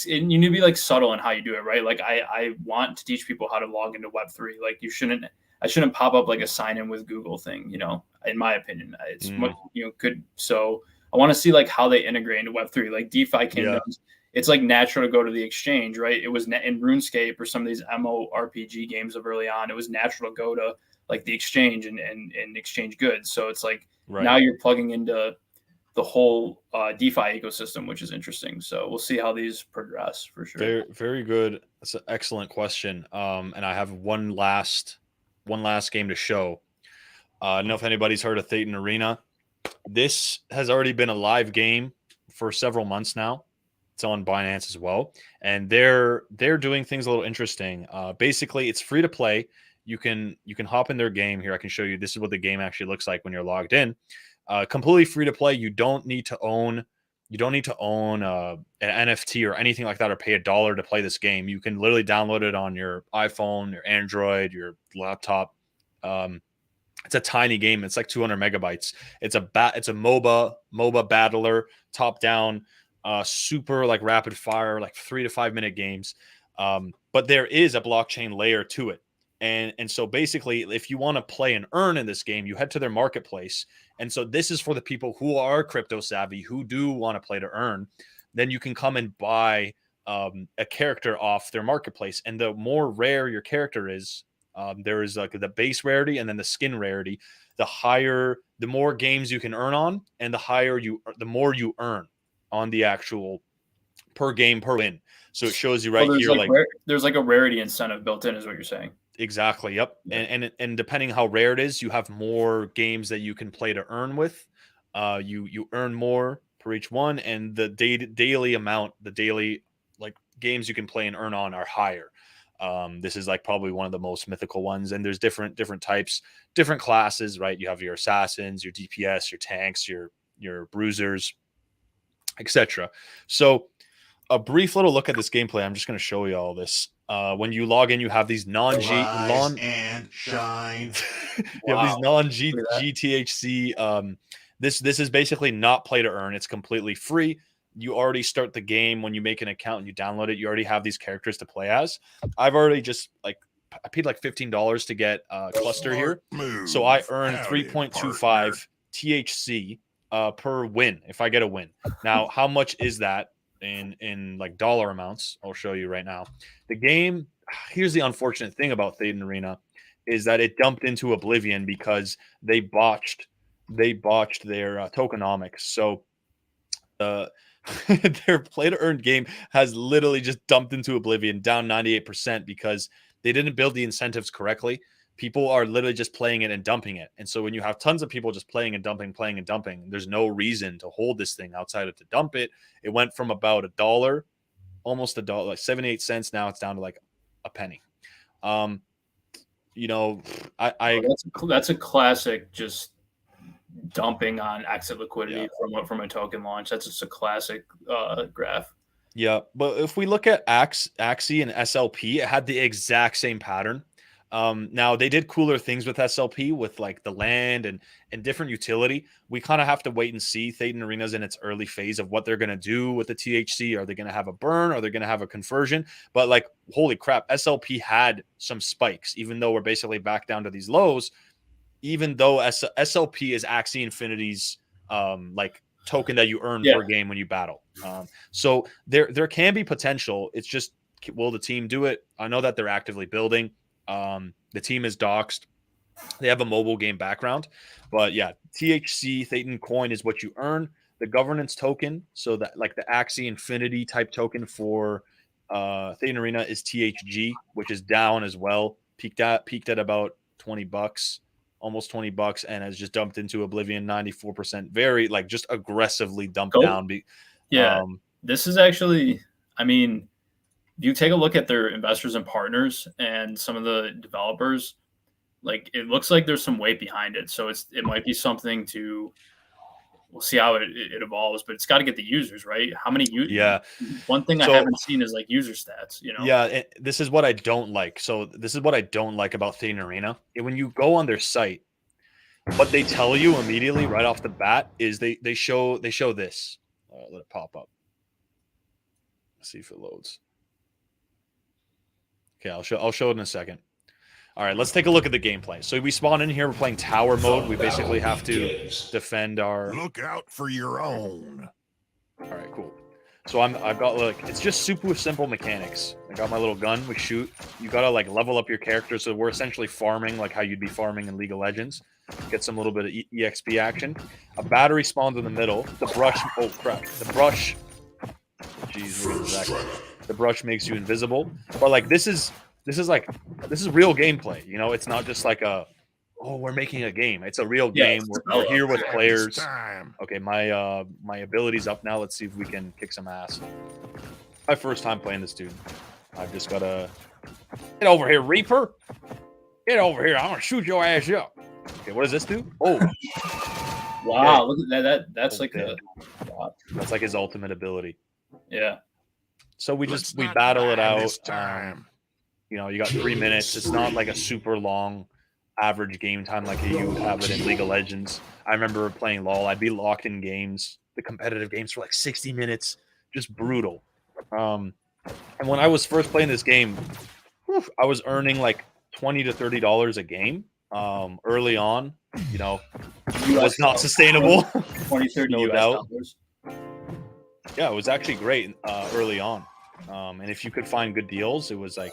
[SPEAKER 10] need to be like subtle in how you do it, right? Like I want to teach people how to log into Web3. Like I shouldn't pop up like a sign in with Google thing, in my opinion. It's much, good. So I want to see like how they integrate into Web3, like DeFi Kingdoms. It's like natural to go to the exchange, right? It was in RuneScape or some of these MMORPG games of early on. It was natural to go to like the exchange and exchange goods. So it's like now you're plugging into the whole DeFi ecosystem, which is interesting. So we'll see how these progress for sure.
[SPEAKER 7] Very, very good. That's an excellent question. And I have one last game to show. I don't know if anybody's heard of Thetan Arena. This has already been a live game for several months now. It's on Binance as well, and they're doing things a little interesting. Basically, it's free to play. You can hop in their game here. I can show you. This is what the game actually looks like when you're logged in. Completely free to play. You don't need to own an NFT or anything like that, or pay $1 to play this game. You can literally download it on your iPhone, your Android, your laptop. It's a tiny game. It's like 200 megabytes. It's a MOBA battler, top down, super like rapid fire, like 3 to 5 minute games. But there is a blockchain layer to it. And so basically, if you want to play and earn in this game, you head to their marketplace. And so this is for the people who are crypto savvy, who do want to play to earn. Then you can come and buy a character off their marketplace. And the more rare your character is, there is like the base rarity and then the skin rarity. The more games you can earn on, and the more you earn on the actual per game per win. So it shows you right here,
[SPEAKER 10] there's like a rarity incentive built in, is what you're saying.
[SPEAKER 7] Exactly. Yep. Yeah. And depending how rare it is, you have more games that you can play to earn with. You earn more per each one, and the daily amount, the daily like games you can play and earn on are higher. This is like probably one of the most mythical ones, and there's different types, different classes, right? You have your assassins, your DPS, your tanks, your bruisers, etc. So a brief little look at this gameplay. I'm just going to show you all this. When you log in, you have these
[SPEAKER 12] and shine.
[SPEAKER 7] You have these non-GTHC. This is basically not play to earn. It's completely free. You already start the game when you make an account and you download it. You already have these characters to play as. I've already I paid like $15 to get a cluster here, so I earn 3.25 THC per win if I get a win. Now, how much is that in like dollar amounts? I'll show you right now. The game, here's the unfortunate thing about Thetan Arena, is that it dumped into oblivion because they botched their tokenomics. So their play to earn game has literally just dumped into oblivion, down 98%, because they didn't build the incentives correctly. People are literally just playing it and dumping it. And so when you have tons of people just playing and dumping, there's no reason to hold this thing outside of to dump it. It went from about $1, almost $1, like 78 cents. Now it's down to like a penny. That's
[SPEAKER 10] a classic just dumping on exit liquidity from a token launch. That's just a classic graph.
[SPEAKER 7] Yeah, but if we look at Axie and SLP, it had the exact same pattern. Now they did cooler things with SLP with like the land and different utility. We kind of have to wait and see. Thetan Arena's in its early phase of what they're going to do with the THC. Are they going to have a burn? Are they going to have a conversion? But like, holy crap, SLP had some spikes, even though we're basically back down to these lows, even though SLP is Axie Infinity's like token that you earn per game when you battle. So there can be potential. It's just, will the team do it? I know that they're actively building. The team is doxed. They have a mobile game background, but yeah, THC Thetan coin is what you earn. The governance token, so that like the Axie Infinity type token for Thetan Arena is THG, which is down as well. Peaked at about $20, almost $20, and has just dumped into oblivion. 94%, very like just aggressively dumped down.
[SPEAKER 10] This is actually, I mean, you take a look at their investors and partners and some of the developers, like it looks like there's some weight behind it. So it might be something to. We'll see how it evolves, but it's got to get the users, right? How many users?
[SPEAKER 7] Yeah.
[SPEAKER 10] One thing I haven't seen is like user stats, you know?
[SPEAKER 7] Yeah. This is what I don't like. So this is what I don't like about Thetan Arena. When you go on their site, what they tell you immediately right off the bat is they show this. Let it pop up. Let's see if it loads. Okay, I'll show it in a second. All right, let's take a look at the gameplay. So we spawn in here. We're playing tower mode. We basically have to defend our.
[SPEAKER 12] Look out for your own.
[SPEAKER 7] All right, cool. So I've got like it's just super simple mechanics. I got my little gun. We shoot. You gotta like level up your character. So we're essentially farming like how you'd be farming in League of Legends. Get some little bit of EXP action. A battery spawns in the middle. The brush. Oh crap! The brush. Jeez, the brush makes you invisible. But like this is real gameplay. You know, it's not just like we're making a game. It's a real game. We're here with players. Okay, my ability's up now. Let's see if we can kick some ass. My first time playing this dude. I've just gotta get over here, Reaper. Get over here. I'm gonna shoot your ass up. Okay, what does this do? Oh,
[SPEAKER 10] wow! Look at that. That's like
[SPEAKER 7] that's like his ultimate ability.
[SPEAKER 10] Yeah.
[SPEAKER 7] So we battle it out. You know, you got 3 minutes. It's not like a super long average game time like you have it in League of Legends. I remember playing LoL. I'd be locked in games, the competitive games, for like 60 minutes. Just brutal. And when I was first playing this game, I was earning like $20 to $30 a game. Early on, you know, it was not sustainable.
[SPEAKER 10] 20, 30
[SPEAKER 7] no
[SPEAKER 10] US
[SPEAKER 7] doubt.
[SPEAKER 10] dollars.
[SPEAKER 7] Yeah, it was actually great early on. And if you could find good deals, it was like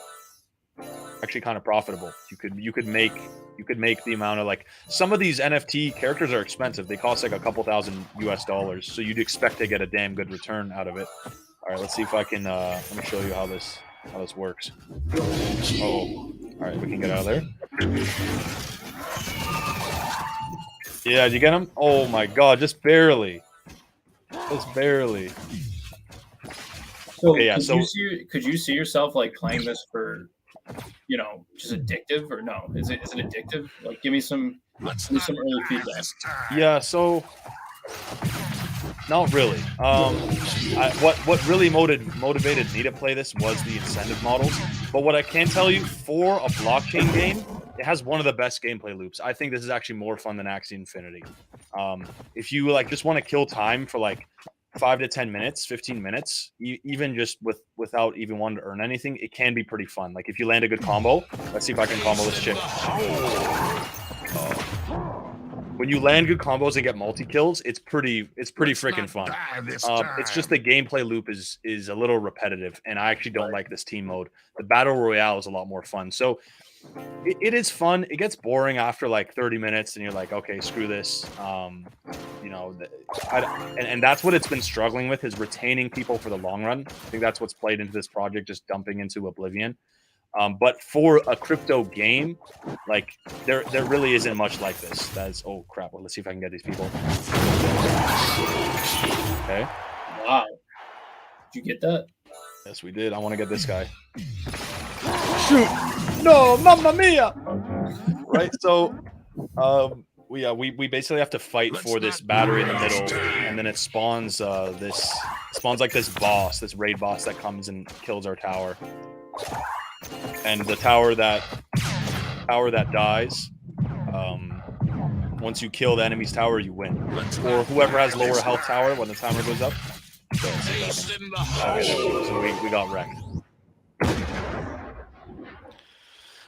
[SPEAKER 7] actually kind of profitable. You could make the amount of like some of these NFT characters are expensive. They cost like a couple thousand US dollars. So you'd expect to get a damn good return out of it. All right, let's see if I can let me show you how this works. Oh, all right, we can get out of there. Yeah, did you get him? Oh my god, just barely. Just barely.
[SPEAKER 10] So,
[SPEAKER 7] okay, yeah,
[SPEAKER 10] could you see yourself like playing this for, you know, just addictive or no? Is it addictive? Like, give me some early feedback.
[SPEAKER 7] Yeah, so not really. What really motivated me to play this was the incentive models. But what I can tell you, for a blockchain game, it has one of the best gameplay loops. I think this is actually more fun than Axie Infinity. If you like just want to kill time for like 5 to 10 minutes, 15 minutes, even just without even wanting to earn anything, it can be pretty fun. Like if you land a good combo, let's see if I can combo this chick. When you land good combos and get multi-kills, it's pretty freaking fun. It's just the gameplay loop is a little repetitive, and I actually don't like this team mode. The Battle Royale is a lot more fun. So it is fun. It gets boring after like 30 minutes, and you're like, okay, screw this. You know, and that's what it's been struggling with, is retaining people for the long run. I think that's what's played into this project, just dumping into oblivion. But for a crypto game, like there really isn't much like this. That's oh crap. Well, let's see if I can get these people. Okay.
[SPEAKER 10] Wow. Did you get that?
[SPEAKER 7] Yes, we did. I want to get this guy. Shoot! No, mamma mia! Right. So, we basically have to fight for this battery in the middle, and then it spawns like this boss, this raid boss that comes and kills our tower. And the tower that dies, once you kill the enemy's tower, you win. Or whoever has lower health tower when the timer goes up. Okay, so we got wrecked.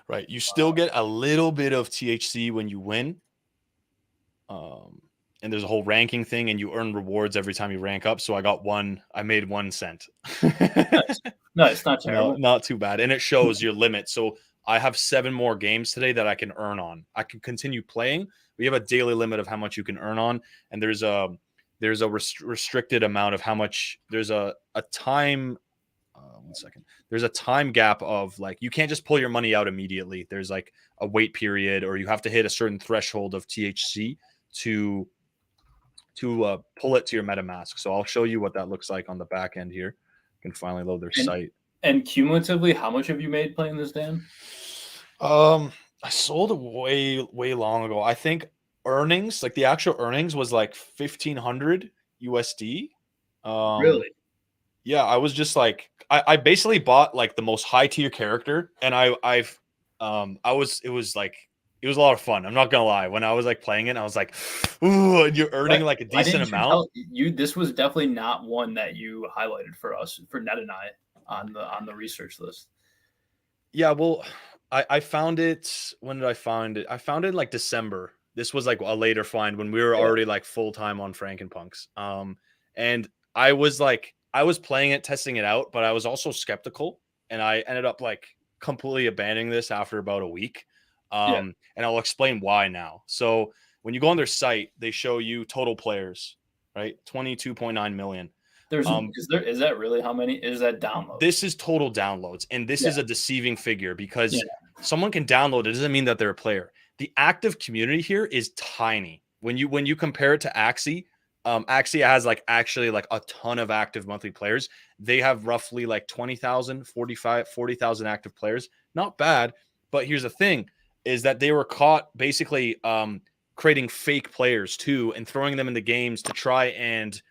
[SPEAKER 7] Right, you still get a little bit of THC when you win. And there's a whole ranking thing, and you earn rewards every time you rank up. So I made 1 cent.
[SPEAKER 10] No, it's not terrible.
[SPEAKER 7] No, not too bad. And it shows your limit. So I have 7 more games today that I can earn on. I can continue playing. We have a daily limit of how much you can earn on. And there's a restricted amount of how much. There's a time. 1 second. There's a time gap of like, you can't just pull your money out immediately. There's like a wait period, or you have to hit a certain threshold of THC to pull it to your MetaMask. So I'll show you what that looks like on the back end here. You can finally load their site.
[SPEAKER 10] And cumulatively, how much have you made playing this, Dan?
[SPEAKER 7] I sold it way long ago. I think earnings, like the actual earnings, was like 1,500 USD.
[SPEAKER 10] Really?
[SPEAKER 7] Yeah, I was just like, I basically bought like the most high tier character, and it was like, it was a lot of fun. I'm not gonna lie. When I was like playing it, I was like, ooh, and you're earning like a
[SPEAKER 10] Why
[SPEAKER 7] decent
[SPEAKER 10] didn't you
[SPEAKER 7] amount.
[SPEAKER 10] tell you this was definitely not one that you highlighted for us, for Ned and I, on the research list?
[SPEAKER 7] Yeah, well, I found it. When did I find it? I found it in like December. This was like a later find when we were
[SPEAKER 10] Yeah.
[SPEAKER 7] already like full time on Frankenpunks. And I was playing it, testing it out, but I was also skeptical, and I ended up like completely abandoning this after about a week.
[SPEAKER 10] Yeah.
[SPEAKER 7] And I'll explain why now. So when you go on their site, they show you total players, right? 22.9 million.
[SPEAKER 10] There's is that really how many? Is that downloads?
[SPEAKER 7] This is total downloads, and this is a deceiving figure because someone can download it doesn't mean that they're a player. The active community here is tiny. When you compare it to Axie, Axie has like actually like a ton of active monthly players. They have roughly like 20,000, 40,000 active players. Not bad, but here's the thing is that they were caught basically creating fake players too and throwing them in the games to try and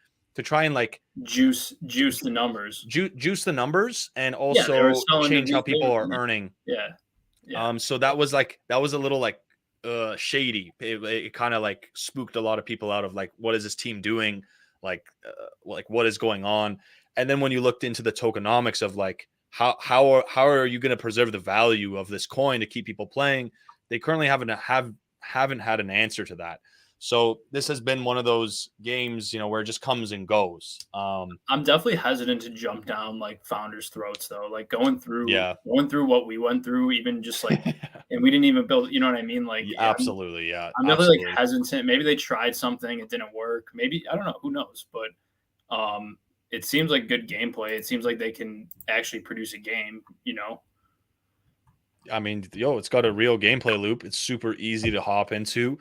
[SPEAKER 7] like
[SPEAKER 10] juice the numbers,
[SPEAKER 7] juice the numbers, and also change how people are earning.
[SPEAKER 10] Yeah.
[SPEAKER 7] So that was a little like shady. It kind of like spooked a lot of people out of like, what is this team doing? Like what is going on? And then when you looked into the tokenomics of like how are you going to preserve the value of this coin to keep people playing? They currently haven't had an answer to that. So this has been one of those games, where it just comes and goes.
[SPEAKER 10] I'm definitely hesitant to jump down like founders' throats though. Like going through what we went through, even just like, and we didn't even build. You know what I mean? Like
[SPEAKER 7] absolutely,
[SPEAKER 10] I'm definitely like hesitant. Maybe they tried something, it didn't work. Maybe I don't know. Who knows? But it seems like good gameplay. It seems like they can actually produce a game.
[SPEAKER 7] I mean, it's got a real gameplay loop. It's super easy to hop into.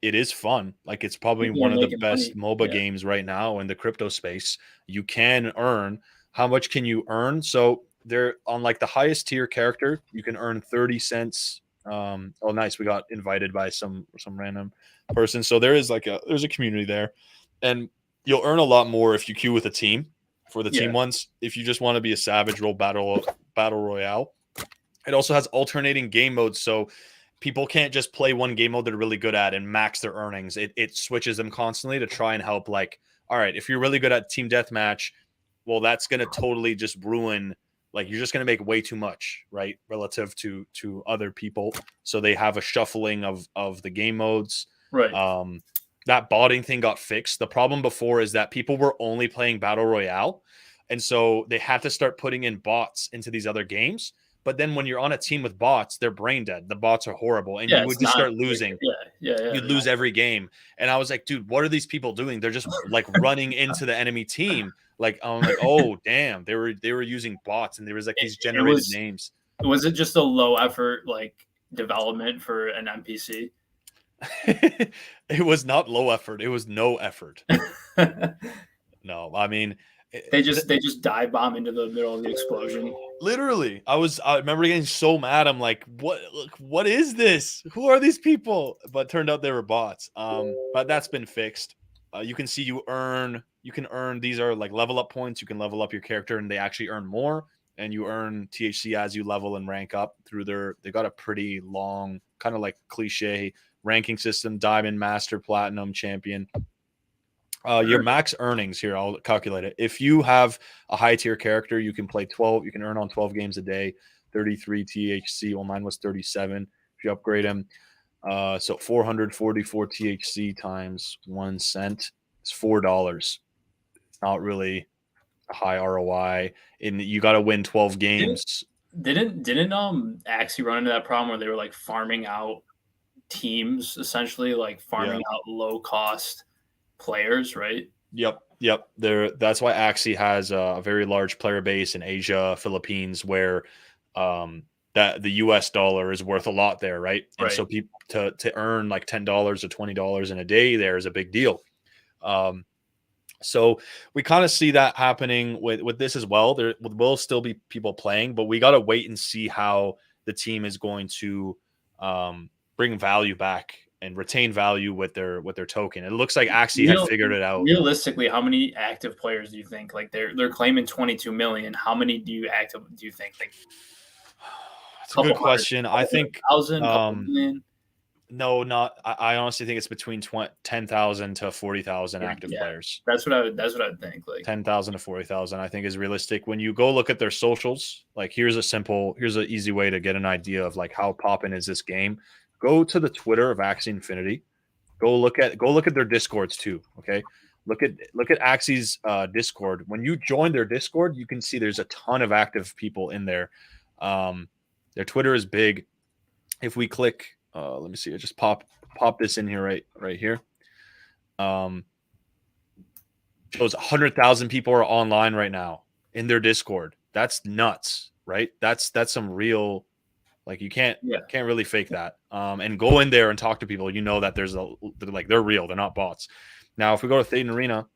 [SPEAKER 7] It is fun. Like it's probably one of the best MOBA games right now in the crypto space. You can earn. How much can you earn? So they're on like the highest tier character, you can earn 30 cents. Oh, nice. We got invited by some random person. So there's a community there, and you'll earn a lot more if you queue with a team for the team ones. If you just want to be a savage, roll battle royale. It also has alternating game modes, so people can't just play one game mode they're really good at and max their earnings. It switches them constantly to try and help. Like, all right, if you're really good at team deathmatch, well, that's going to totally just ruin. Like, you're just going to make way too much, right, relative to other people. So they have a shuffling of the game modes.
[SPEAKER 10] Right.
[SPEAKER 7] That botting thing got fixed. The problem before is that people were only playing battle royale, and so they had to start putting in bots into these other games. But then when you're on a team with bots, they're brain dead. The bots are horrible, and you would just start losing. You'd lose every game. And I was like, dude, what are these people doing? They're just like running into the enemy team. Like, I'm like, oh damn, they were using bots, and there was like these generated names.
[SPEAKER 10] Was it just a low effort like development for an NPC?
[SPEAKER 7] It was not low effort. It was no effort. No, I mean,
[SPEAKER 10] they just dive bomb into the middle of the explosion.
[SPEAKER 7] Literally, I remember getting so mad. I'm like, what is this? Who are these people? But turned out they were bots. But that's been fixed. You can see you can earn, these are like level up points. You can level up your character, and they actually earn more, and you earn THC as you level and rank up through they got a pretty long, kind of like cliche ranking system: Diamond, Master, Platinum, Champion. Your max earnings here, I'll calculate it. If you have a high tier character, you can play 12. You can earn on 12 games a day, 33 THC. Well, mine was 37. If you upgrade him, so 444 THC times 1 cent is $4. It's not really a high ROI, and you got to win 12 games.
[SPEAKER 10] Didn't Axie run into that problem where they were like farming out teams, essentially like farming out low cost players, right?
[SPEAKER 7] Yep. That's why Axie has a very large player base in Asia, Philippines, where that the US dollar is worth a lot there, right? And so people to earn like $10 or $20 in a day there is a big deal. So we kind of see that happening with this as well. There will still be people playing, but we got to wait and see how the team is going to bring value back and retain value with their token. It looks like Axie had figured it out.
[SPEAKER 10] Realistically, how many active players do you think? Like they're claiming 22 million. How many do you think? Like,
[SPEAKER 7] that's a good question. I think
[SPEAKER 10] 1,000, couple million.
[SPEAKER 7] No, not. I honestly think it's between 10,000 to 40,000 active players.
[SPEAKER 10] That's what I would think. Like
[SPEAKER 7] 10,000 to 40,000, I think is realistic. When you go look at their socials, like here's an easy way to get an idea of like how poppin' is this game. Go to the Twitter of Axie Infinity. Go look at their Discords too. Okay, look at Axie's Discord. When you join their Discord, you can see there's a ton of active people in there. Their Twitter is big. If we click. Let me see. I just pop this in here right here. Shows 100,000 people are online right now in their Discord. That's nuts, right? That's some real, like you can't really fake that. And go in there and talk to people. You know that they're real. They're not bots. Now, if we go to Thetan Arena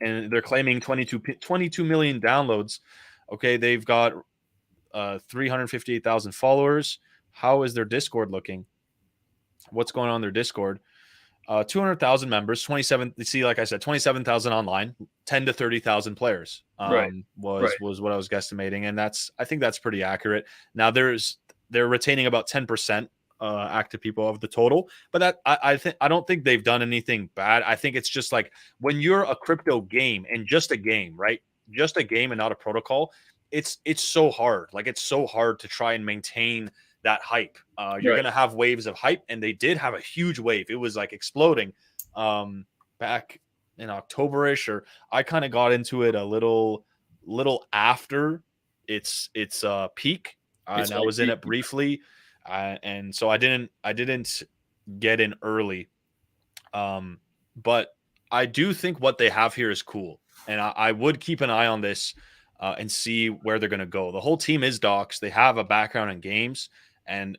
[SPEAKER 7] and they're claiming 22 million downloads, okay, they've got 358,000 followers. How is their Discord looking? What's going on in their Discord? 200,000 members, 27. You see, like I said, 27,000 online, 10 to 30,000 players. Was what I was guesstimating, and I think that's pretty accurate. Now they're retaining about 10% active people of the total, but I don't think they've done anything bad. I think it's just like when you're a crypto game and just a game, right? Just a game and not a protocol. It's so hard. Like it's so hard to try and maintain that hype. You're going to have waves of hype, and they did have a huge wave. It was like exploding back in October-ish, or I kind of got into it a little after its peak. And I was in it briefly, and so I didn't get in early. But I do think what they have here is cool, and I would keep an eye on this and see where they're going to go. The whole team is docs. They have a background in games. And,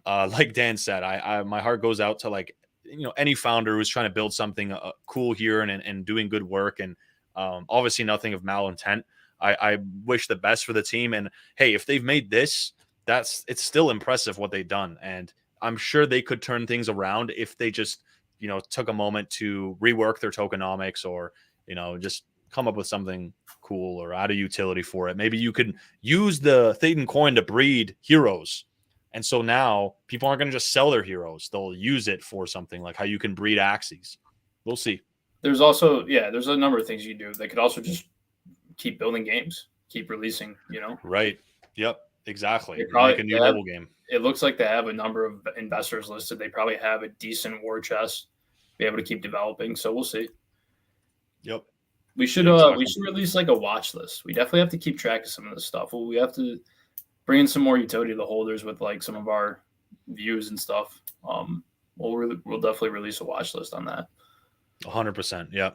[SPEAKER 7] like Dan said, my heart goes out to like, any founder who's trying to build something cool here and doing good work. And obviously nothing of malintent. I wish the best for the team. And hey, if they've made this, it's still impressive what they've done. And I'm sure they could turn things around if they just, took a moment to rework their tokenomics or, just come up with something cool or add a utility for it. Maybe you could use the Thetan coin to breed heroes. And so now people aren't going to just sell their heroes. They'll use it for something like how you can breed Axies. We'll see.
[SPEAKER 10] There's also, there's a number of things you do. They could also just keep building games, keep releasing,
[SPEAKER 7] Right. Yep. Exactly.
[SPEAKER 10] Probably,
[SPEAKER 7] make a new mobile game.
[SPEAKER 10] It looks like they have a number of investors listed. They probably have a decent war chest, be able to keep developing. So we'll see.
[SPEAKER 7] Yep.
[SPEAKER 10] We should release like a watch list. We definitely have to keep track of some of this stuff. We have to bring in some more utility to the holders with like some of our views and stuff. We'll definitely release a watch list on that.
[SPEAKER 7] 100%. Yeah.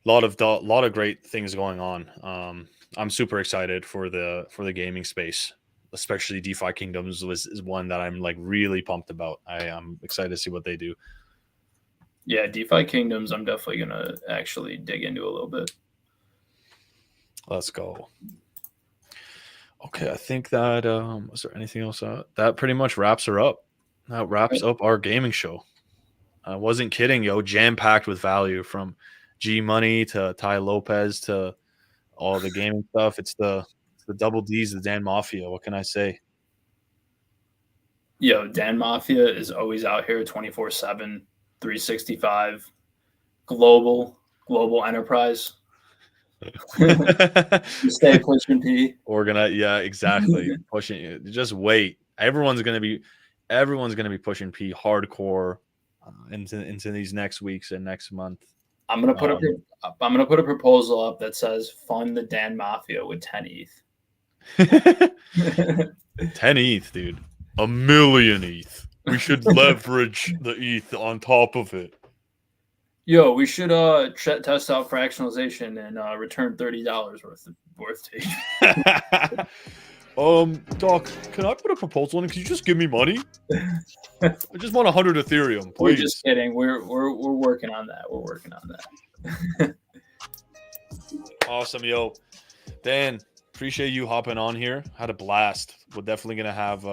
[SPEAKER 7] A lot of great things going on. I'm super excited for the gaming space, especially DeFi Kingdoms is one that I'm like really pumped about. I am excited to see what they do.
[SPEAKER 10] Yeah, DeFi Kingdoms, I'm definitely going to actually dig into a little bit.
[SPEAKER 7] Let's go. Okay, I think that was there anything else? That pretty much wraps her up. That wraps up our gaming show. I wasn't kidding, yo. Jam-packed with value from G Money to Tai Lopez to all the gaming stuff. It's the double D's, the Dan Mafia. What can I say?
[SPEAKER 10] Yo, Dan Mafia is always out here 24/7. 365 global enterprise. Stay pushing P.
[SPEAKER 7] Yeah, exactly. Pushing it. Just wait. Everyone's gonna be pushing P hardcore into these next weeks and next month.
[SPEAKER 10] I'm gonna put a proposal up that says fund the Dan Mafia with 10 ETH.
[SPEAKER 7] 10 ETH, dude. 1 million ETH. We should leverage the ETH on top of it.
[SPEAKER 10] Yo, we should test out fractionalization and return $30 worth to you.
[SPEAKER 7] Doc, can I put a proposal in? Can you just give me money? I just want 100 Ethereum, please.
[SPEAKER 10] We're just kidding. We're working on that. We're working on that.
[SPEAKER 7] Awesome, yo. Dan, appreciate you hopping on here. Had a blast. We're definitely gonna have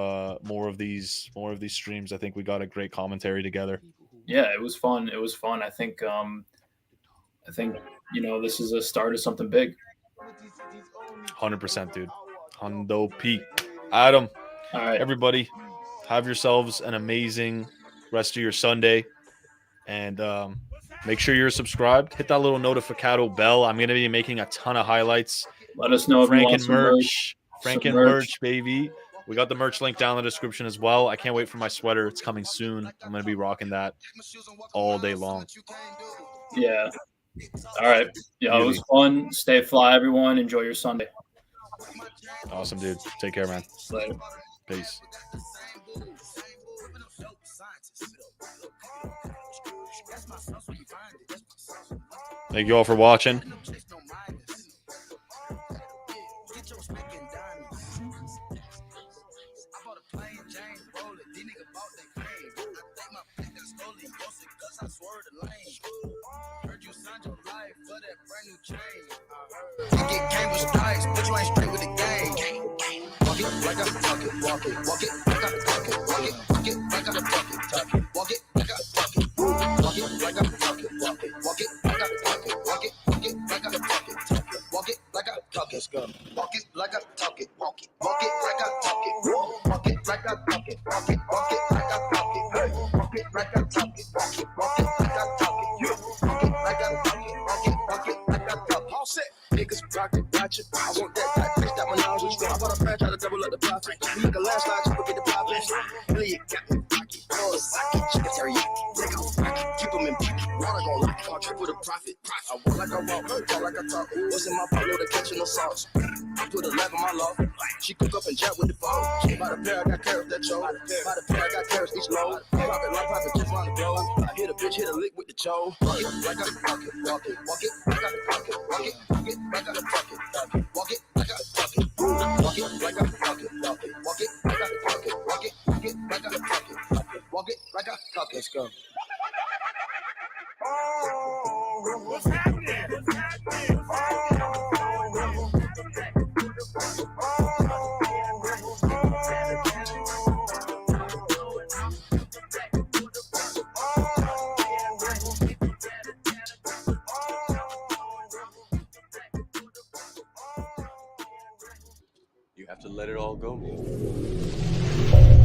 [SPEAKER 7] more of these streams. I think we got a great commentary together.
[SPEAKER 10] Yeah, it was fun. I think this is a start of something big.
[SPEAKER 7] 100%, dude. Hundo P. Adam.
[SPEAKER 10] All right,
[SPEAKER 7] everybody, have yourselves an amazing rest of your Sunday, and make sure you're subscribed. Hit that little notificado bell. I'm gonna be making a ton of highlights.
[SPEAKER 10] Let us know if you want some merch.
[SPEAKER 7] Merch, baby. We got the merch link down in the description as well. I can't wait for my sweater. It's coming soon. I'm going to be rocking that all day long.
[SPEAKER 10] Yeah. All right. Yeah, it was fun. Stay fly, everyone. Enjoy your Sunday.
[SPEAKER 7] Awesome, dude. Take care, man.
[SPEAKER 10] Later.
[SPEAKER 7] Peace. Thank you all for watching.
[SPEAKER 3] Get game with stripes, but you ain't straight with the game. Walk it like I talk it, walk it, walk it like I talk it, walk it like I talk it, talk it, walk it like I talk it, walk it like I talk it, walk it, walk it like I talk it, walk it like I talk it, talk it, walk it like I talk it, let's go. Walk it like I talk it, walk it like I talk it, walk it like I talk it, walk it like I talk it, walk it like I talk it, walk it like I talk it, walk it like I talk it, walk it like I talk it. All set. Niggas rockin', watchin'. I want that type bitch that menage with strong. I bought a friend, try to double up the profit. You look a landslide, you forget the profit. Really, it got me rocky. Oh, sake, chicken teriyaki. Take off rocky, keep them in pocket. Water gon' lock, I'll triple the profit. I walk like I walk, talk like I talk. What's in my pot, no the catchin' no sauce. I put a lab on my loft. She cook up and chat with the phone. By the pair, I got carrots that chose. By the pair, I got carrots each load. Profit like profit, just round the globe. I hit a bitch, hit a lick with the chose. Walk it like I talk it, walk it like I talk it, walk it like I talk it, walk it like I talk it, walk it like I talk it, walk it like I talk it, walk it like I talk it, walk it like I talk it. Let's go. What's happening?
[SPEAKER 1] You have to let it all go, man.